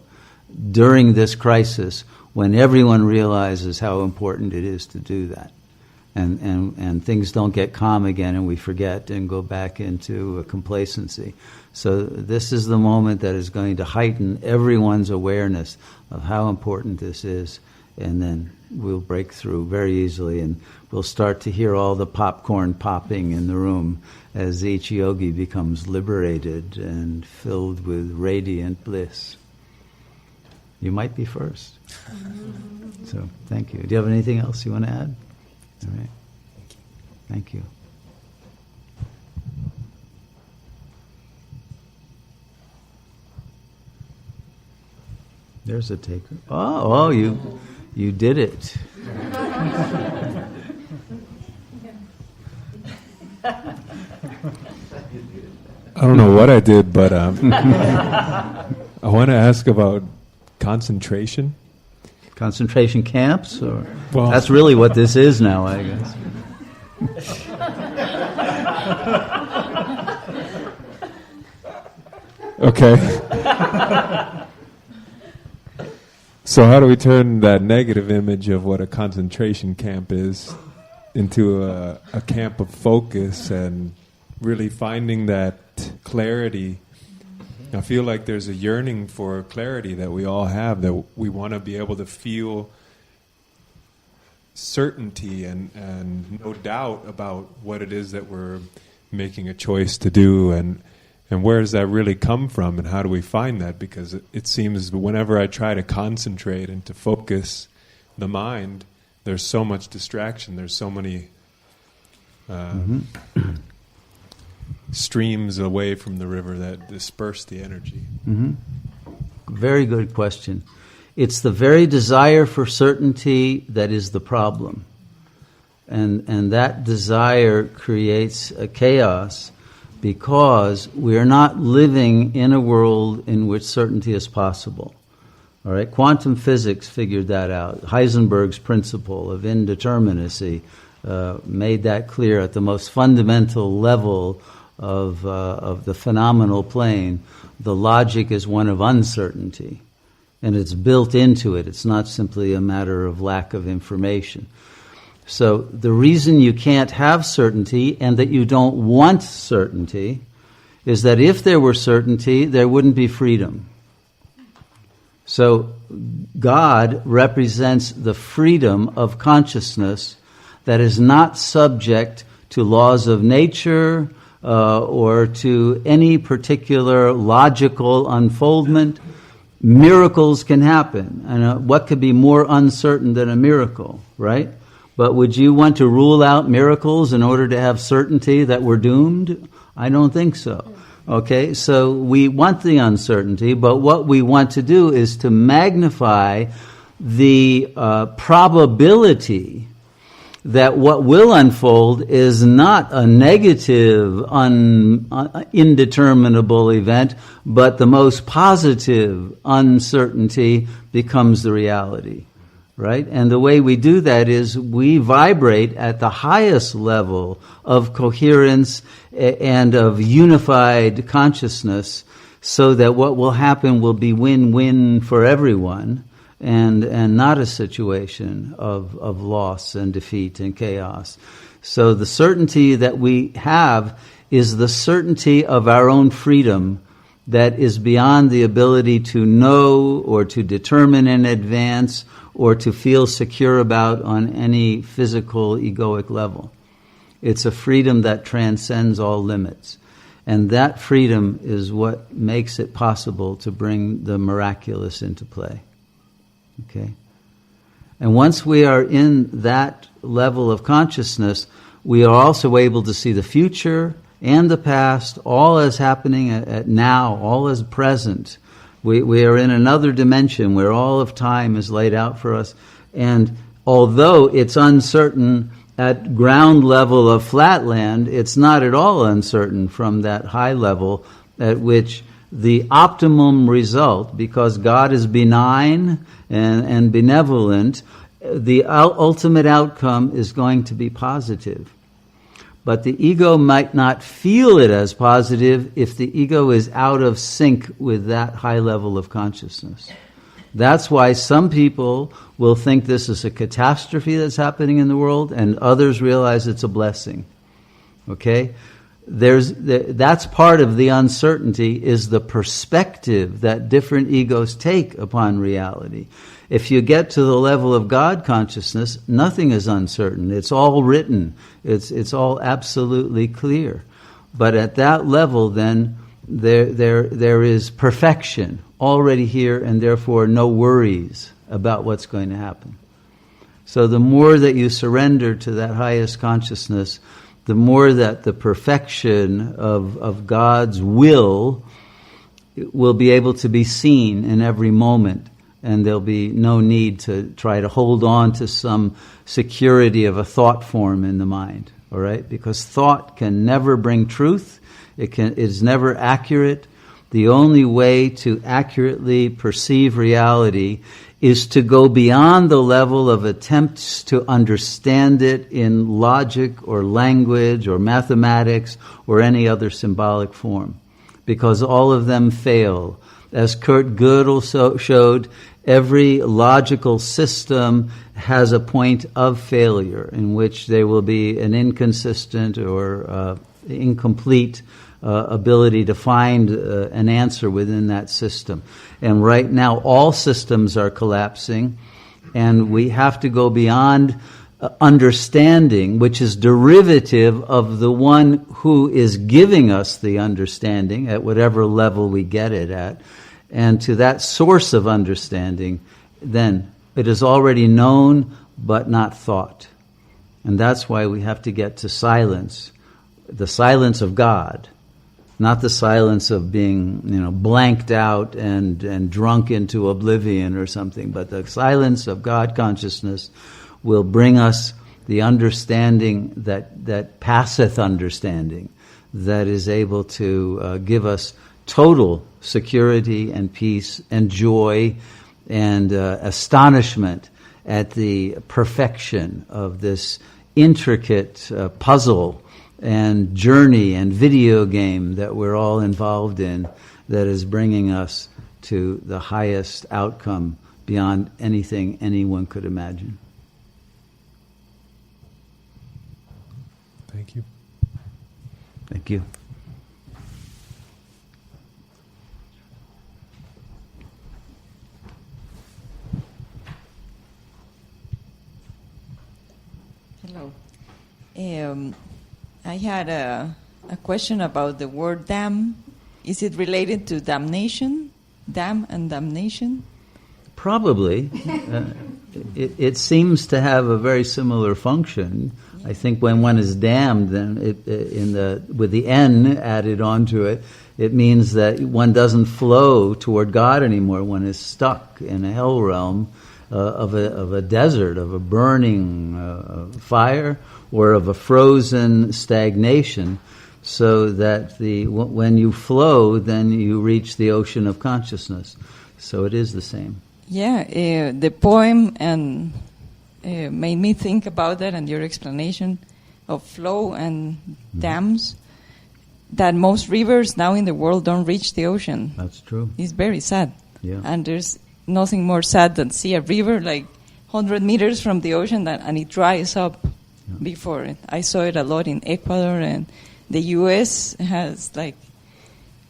during this crisis when everyone realizes how important it is to do that. And things don't get calm again and we forget and go back into complacency. So this is the moment that is going to heighten everyone's awareness of how important this is, and then we'll break through very easily and we'll start to hear all the popcorn popping in the room as each yogi becomes liberated and filled with radiant bliss. You might be first. So thank you. Do you have anything else you want to add? All right. Thank you. There's a taker. Oh, you did it. I don't know what I did, but I want to ask about concentration. Concentration camps? Or that's really what this is now, I guess. Okay. So how do we turn that negative image of what a concentration camp is into a camp of focus and really finding that clarity? I feel like there's a yearning for clarity that we all have, that we want to be able to feel certainty and no doubt about what it is that we're making a choice to do, and where does that really come from, and how do we find that? Because it seems whenever I try to concentrate and to focus the mind, there's so much distraction, there's so many streams away from the river that disperse the energy. Very good question. It's the very desire for certainty that is the problem. And that desire creates a chaos because we are not living in a world in which certainty is possible. All right? Quantum physics figured that out. Heisenberg's principle of indeterminacy made that clear at the most fundamental level of the phenomenal plane. The logic is one of uncertainty, and it's built into it. It's not simply a matter of lack of information. So the reason you can't have certainty and that you don't want certainty is that if there were certainty, there wouldn't be freedom. So God represents the freedom of consciousness that is not subject to laws of nature or to any particular logical unfoldment. Miracles can happen. And what could be more uncertain than a miracle, right? But would you want to rule out miracles in order to have certainty that we're doomed? I don't think so. Okay, so we want the uncertainty, but what we want to do is to magnify the probability that what will unfold is not a negative, indeterminable event, but the most positive uncertainty becomes the reality, right? And the way we do that is we vibrate at the highest level of coherence and of unified consciousness so that what will happen will be win-win for everyone. and not a situation of loss and defeat and chaos. So the certainty that we have is the certainty of our own freedom that is beyond the ability to know or to determine in advance or to feel secure about on any physical egoic level. It's a freedom that transcends all limits. And that freedom is what makes it possible to bring the miraculous into play. Okay? And once we are in that level of consciousness, we are also able to see the future and the past, all as happening at now, all as present. We are in another dimension where all of time is laid out for us. And although it's uncertain at ground level of flatland, it's not at all uncertain from that high level at which the optimum result, because God is benign and benevolent, the ultimate outcome is going to be positive. But the ego might not feel it as positive if the ego is out of sync with that high level of consciousness. That's why some people will think this is a catastrophe that's happening in the world, and others realize it's a blessing. Okay? That's part of the uncertainty, is the perspective that different egos take upon reality. If you get to the level of God consciousness, nothing is uncertain. It's all written. It's all absolutely clear. But at that level, then, there is perfection already here, and therefore no worries about what's going to happen. So the more that you surrender to that highest consciousness, the more that the perfection of God's will be able to be seen in every moment. And there'll be no need to try to hold on to some security of a thought form in the mind, all right? Because thought can never bring truth. It is never accurate. The only way to accurately perceive reality is to go beyond the level of attempts to understand it in logic or language or mathematics or any other symbolic form, because all of them fail. As Kurt Gödel showed, every logical system has a point of failure in which there will be an inconsistent or incomplete ability to find an answer within that system. And right now, all systems are collapsing, and we have to go beyond understanding, which is derivative of the one who is giving us the understanding at whatever level we get it at, and to that source of understanding, then it is already known but not thought. And that's why we have to get to silence, the silence of God, not the silence of being, blanked out and drunk into oblivion or something, but the silence of God consciousness will bring us the understanding that passeth understanding, that is able to give us total security and peace and joy and astonishment at the perfection of this intricate puzzle and journey and video game that we're all involved in, that is bringing us to the highest outcome beyond anything anyone could imagine. Thank you. Thank you. Hello. I had a question about the word damn. Is it related to damnation? Damn and damnation? Probably. It seems to have a very similar function. I think when one is damned, then with the N added onto it, it means that one doesn't flow toward God anymore. One is stuck in a hell realm of a desert, of a burning fire, or of a frozen stagnation, so that when you flow, then you reach the ocean of consciousness. So it is the same. Yeah, the poem made me think about that, and your explanation of flow and dams, that most rivers now in the world don't reach the ocean. That's true. It's very sad. Yeah. And there's nothing more sad than see a river like 100 meters from the ocean and it dries up before it. I saw it a lot in Ecuador, and the U.S. has like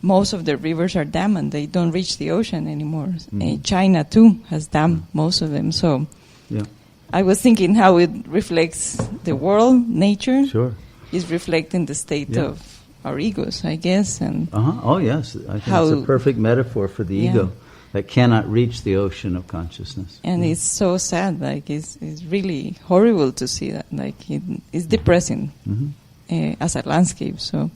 most of the rivers are dammed and they don't reach the ocean anymore. China too has dammed most of them. So I was thinking how it reflects the world, nature. Sure. Is reflecting the state of our egos, I guess. And Oh, yes. I think it's a perfect metaphor for the ego that cannot reach the ocean of consciousness. And it's so sad. Like, it's really horrible to see that. Like, it's depressing as a landscape. So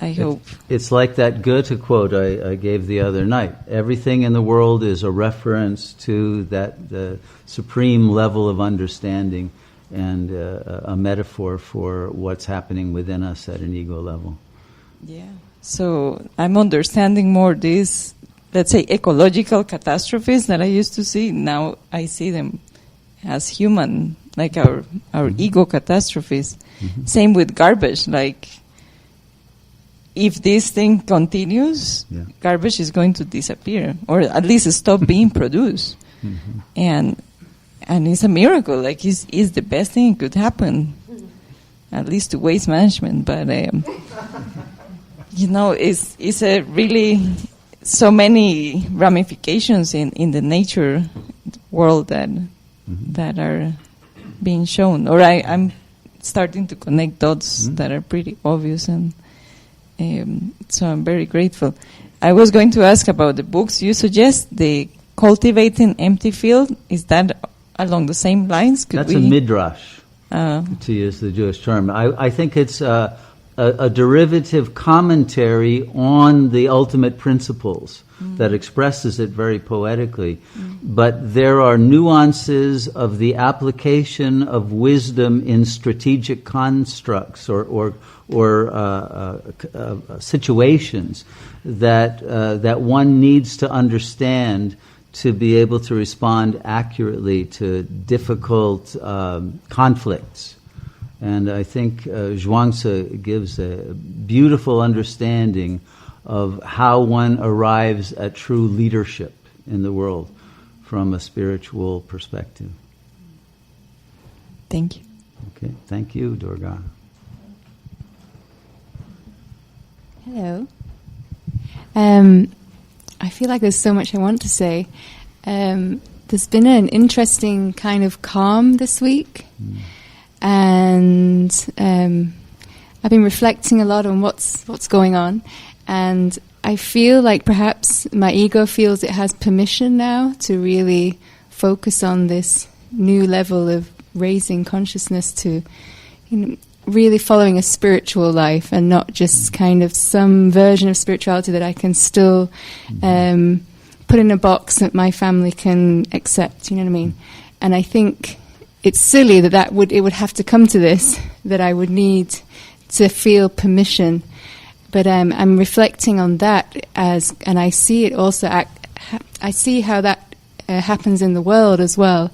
I hope. It's like that Goethe quote I gave the other night. Everything in the world is a reference to the supreme level of understanding and a metaphor for what's happening within us at an ego level. Yeah. So I'm understanding more these, let's say, ecological catastrophes that I used to see. Now I see them as human, like our ego catastrophes. Same with garbage. Like, if this thing continues, garbage is going to disappear, or at least stop being produced. And it's a miracle. Like, it's the best thing that could happen, at least to waste management. But it's a really so many ramifications in the nature world that are being shown. Or I'm starting to connect dots that are pretty obvious, and so I'm very grateful. I was going to ask about the books you suggest. The Cultivating Empty Field, is that along the same lines? That's a midrash, to use the Jewish term. I think it's a derivative commentary on the ultimate principles that expresses it very poetically. But there are nuances of the application of wisdom in strategic constructs or situations that one needs to understand to be able to respond accurately to difficult conflicts. And I think Zhuangzi gives a beautiful understanding of how one arrives at true leadership in the world from a spiritual perspective. Thank you. Okay, thank you, Durga. Hello. I feel like there's so much I want to say. There's been an interesting kind of calm this week. And I've been reflecting a lot on what's going on, and I feel like perhaps my ego feels it has permission now to really focus on this new level of raising consciousness to, really following a spiritual life and not just kind of some version of spirituality that I can still put in a box that my family can accept. You know what I mean? And I think it's silly that it would have to come to this, that I would need to feel permission. But I'm reflecting on that and I see it also. I see how that happens in the world as well.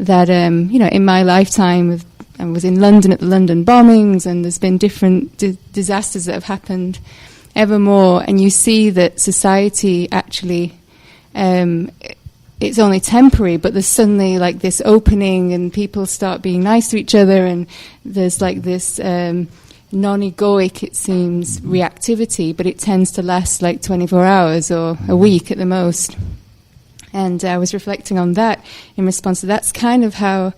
That in my lifetime, I was in London at the London bombings, and there's been different disasters that have happened ever more. And you see that society actually. It's only temporary, but there's suddenly like this opening and people start being nice to each other, and there's like this non-egoic, it seems, reactivity, but it tends to last like 24 hours or a week at the most. And I was reflecting on that in response to that's kind of how,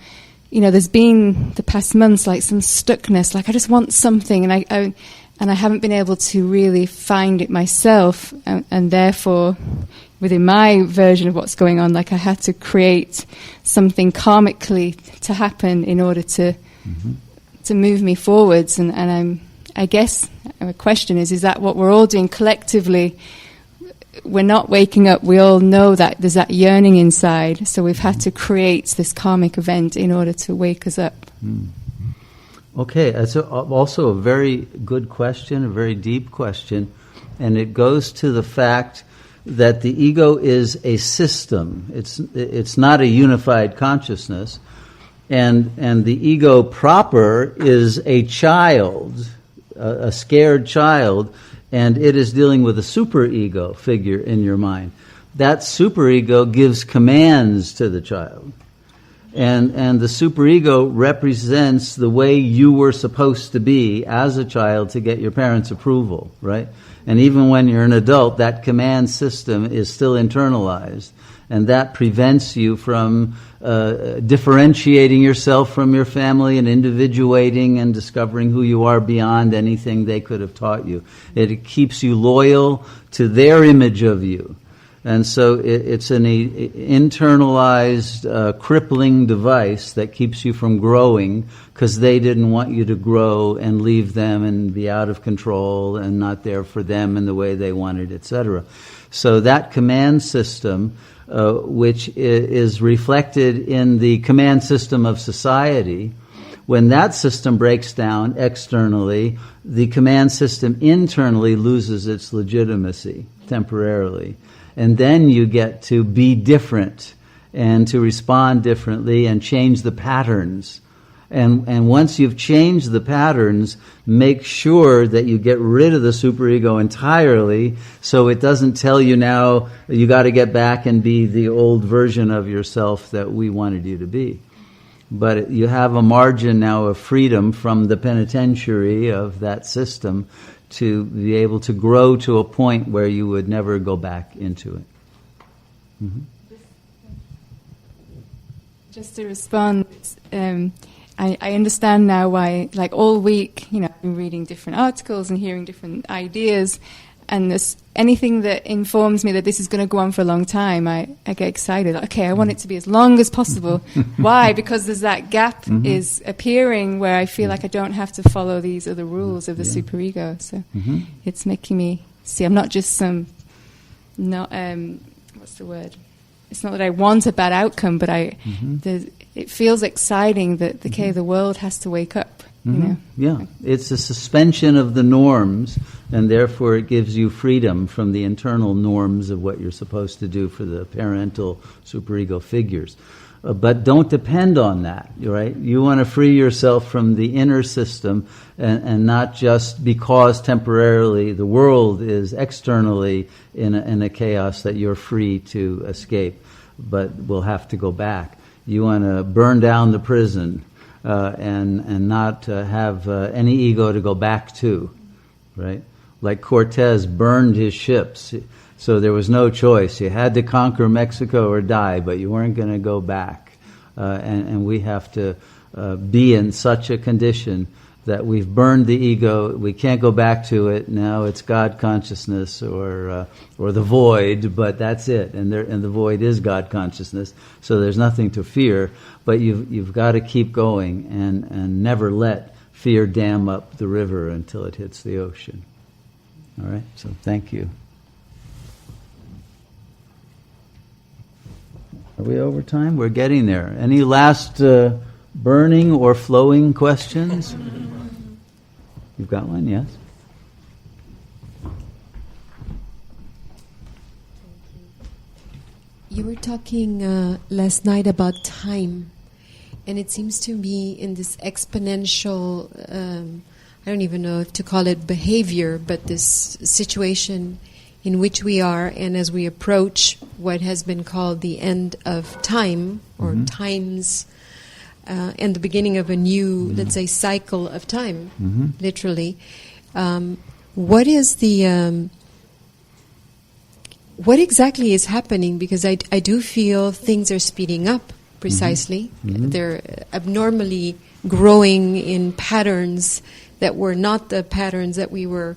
there's been the past months like some stuckness, like I just want something, and I haven't been able to really find it myself, and therefore within my version of what's going on, like I had to create something karmically to happen in order to move me forwards. And I guess my question is that what we're all doing collectively? We're not waking up. We all know that there's that yearning inside. So we've had to create this karmic event in order to wake us up. Okay, that's also a very good question, a very deep question. And it goes to the fact that the ego is a system. It's not a unified consciousness, and the ego proper is a child, a scared child, and it is dealing with a superego figure in your mind. that superego gives commands to the child. And the superego represents the way you were supposed to be as a child to get your parents' approval, right? And even when you're an adult, that command system is still internalized. And that prevents you from differentiating yourself from your family and individuating and discovering who you are beyond anything they could have taught you. It keeps you loyal to their image of you. And so it's an internalized, crippling device that keeps you from growing because they didn't want you to grow and leave them and be out of control and not there for them in the way they wanted, etc. So that command system, which is reflected in the command system of society, when that system breaks down externally, the command system internally loses its legitimacy temporarily. And then you get to be different and to respond differently and change the patterns. And once you've changed the patterns, make sure that you get rid of the superego entirely so it doesn't tell you now you got to get back and be the old version of yourself that we wanted you to be. But you have a margin now of freedom from the penitentiary of that system to be able to grow to a point where you would never go back into it. Mm-hmm. Just to respond, I understand now why, like all week, I've been reading different articles and hearing different ideas, and anything that informs me that this is going to go on for a long time, I get excited. Okay, I want it to be as long as possible. Why? Because there's that gap is appearing where I feel like I don't have to follow these other rules of the superego. So it's making me see I'm not just what's the word? It's not that I want a bad outcome, but it feels exciting that the world has to wake up. Yeah, it's a suspension of the norms, and therefore it gives you freedom from the internal norms of what you're supposed to do for the parental superego figures. But don't depend on that, right? You want to free yourself from the inner system and not just because temporarily the world is externally in a chaos that you're free to escape, but will have to go back. You want to burn down the prison and not have any ego to go back to, right? Like Cortez burned his ships, so there was no choice. You had to conquer Mexico or die, but you weren't going to go back. And we have to be in such a condition that we've burned the ego, we can't go back to it. Now it's God consciousness or the void, but that's it. And the void is God consciousness, so there's nothing to fear. But you've got to keep going and never let fear dam up the river until it hits the ocean. All right. So thank you. Are we over time? We're getting there. Any last burning or flowing questions? You've got one, yes? You were talking last night about time, and it seems to me in this exponential, I don't even know if to call it behavior, but this situation in which we are, and as we approach what has been called the end of time, or times, and the beginning of a new, let's say, cycle of time, literally. What is the... what exactly is happening? Because I do feel things are speeding up, precisely. They're abnormally growing in patterns that were not the patterns that we were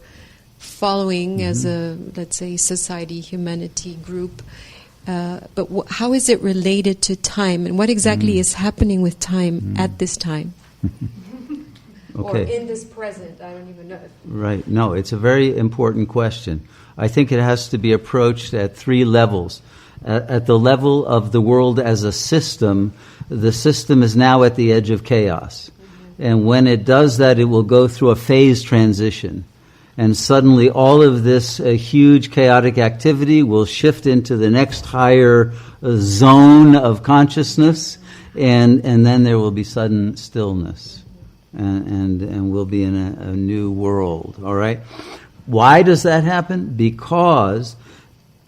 following as a, let's say, society, humanity group. But how is it related to time? And what exactly is happening with time at this time? Okay. Or in this present? I don't even know. Right. No, it's a very important question. I think it has to be approached at three levels. At the level of the world as a system, the system is now at the edge of chaos. And when it does that, it will go through a phase transition. And suddenly all of this huge chaotic activity will shift into the next higher zone of consciousness, and then there will be sudden stillness. And we'll be in a new world, all right? Why does that happen? Because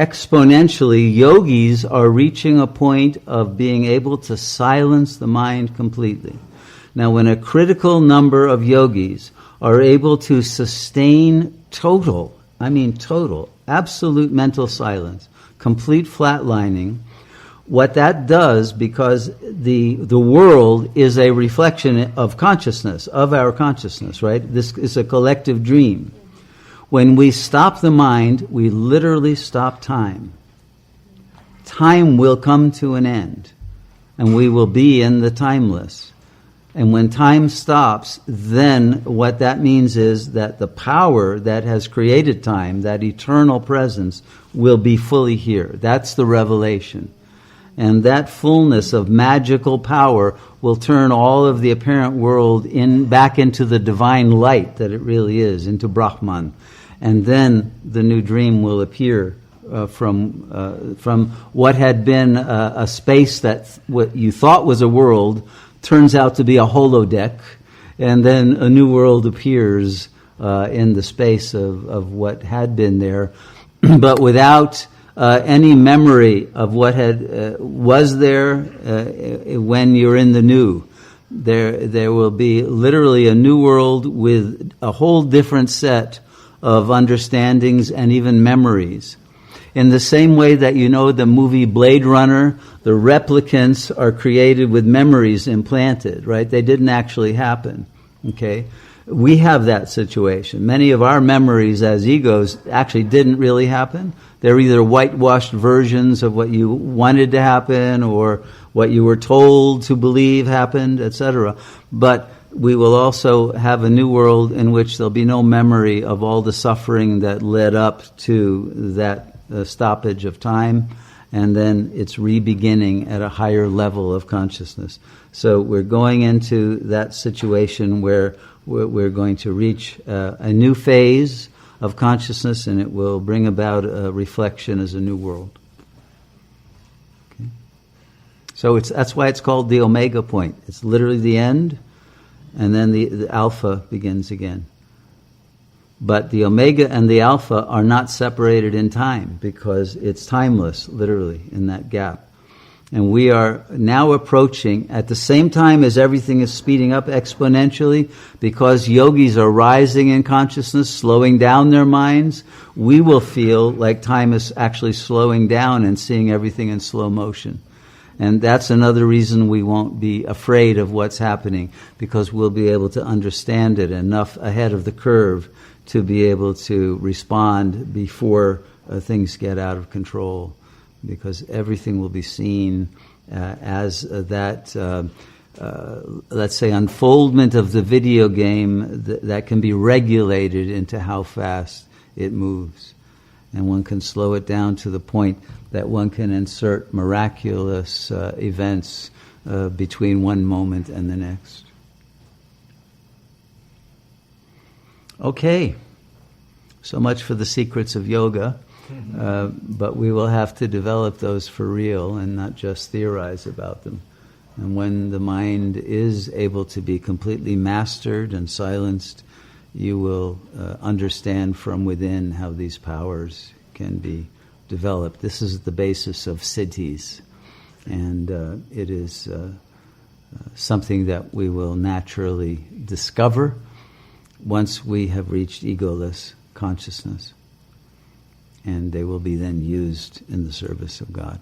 exponentially, yogis are reaching a point of being able to silence the mind completely. Now, when a critical number of yogis are able to sustain total, absolute mental silence, complete flatlining, what that does, because the world is a reflection of consciousness, of our consciousness, right? This is a collective dream. When we stop the mind, we literally stop time. Time will come to an end, and we will be in the timeless. And when time stops, then what that means is that the power that has created time, that eternal presence, will be fully here. That's the revelation. And that fullness of magical power will turn all of the apparent world back into the divine light that it really is, into Brahman. And then the new dream will appear from what had been a space that what you thought was a world turns out to be a holodeck, and then a new world appears in the space of what had been there, but without any memory of what was there when you're in the new. There will be literally a new world with a whole different set of understandings and even memories. In the same way that the movie Blade Runner, the replicants are created with memories implanted, right? They didn't actually happen, okay? We have that situation. Many of our memories as egos actually didn't really happen. They're either whitewashed versions of what you wanted to happen or what you were told to believe happened, etc. But we will also have a new world in which there'll be no memory of all the suffering that led up to that stoppage of time, and then it's re-beginning at a higher level of consciousness. So we're going into that situation where we're going to reach a new phase of consciousness, and it will bring about a reflection as a new world. Okay. So that's why it's called the omega point. It's literally the end, and then the alpha begins again. But the omega and the alpha are not separated in time, because it's timeless, literally, in that gap. And we are now approaching, at the same time as everything is speeding up exponentially, because yogis are rising in consciousness, slowing down their minds, we will feel like time is actually slowing down and seeing everything in slow motion. And that's another reason we won't be afraid of what's happening, because we'll be able to understand it enough ahead of the curve to be able to respond before things get out of control, because everything will be seen as that, let's say, unfoldment of the video game that can be regulated into how fast it moves. And one can slow it down to the point that one can insert miraculous events between one moment and the next. Okay, so much for the secrets of yoga, but we will have to develop those for real and not just theorize about them. And when the mind is able to be completely mastered and silenced, you will understand from within how these powers can be developed. This is the basis of siddhis, and it is something that we will naturally discover once we have reached egoless consciousness, and they will be then used in the service of God.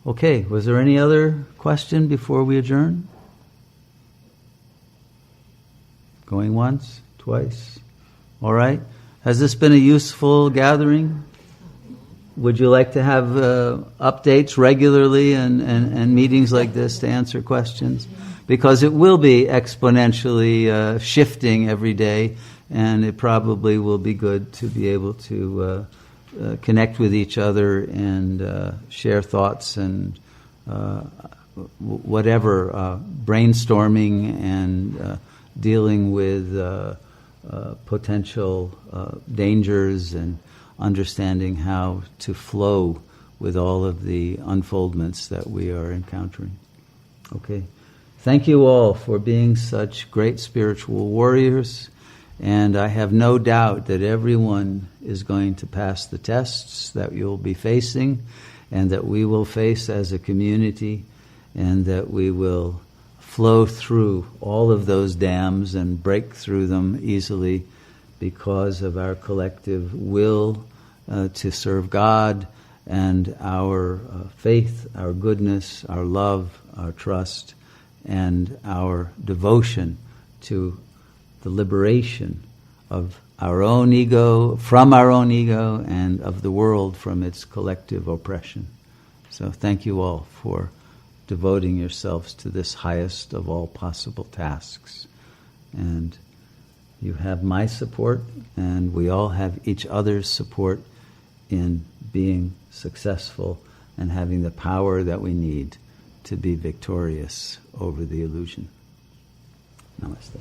Okay, was there any other question before we adjourn? Going once, twice? All right. Has this been a useful gathering? Would you like to have updates regularly and meetings like this to answer questions? Because it will be exponentially shifting every day, and it probably will be good to be able to connect with each other and share thoughts and whatever, brainstorming and dealing with potential dangers and understanding how to flow with all of the unfoldments that we are encountering. Okay. Thank you all for being such great spiritual warriors And I have no doubt that everyone is going to pass the tests that you'll be facing and that we will face as a community, and that we will flow through all of those dams and break through them easily because of our collective will to serve God and our faith, our goodness, our love, our trust, and our devotion to the liberation of our own ego, from our own ego, and of the world from its collective oppression. So thank you all for devoting yourselves to this highest of all possible tasks. And you have my support, and we all have each other's support in being successful and having the power that we need to be victorious over the illusion. Namaste.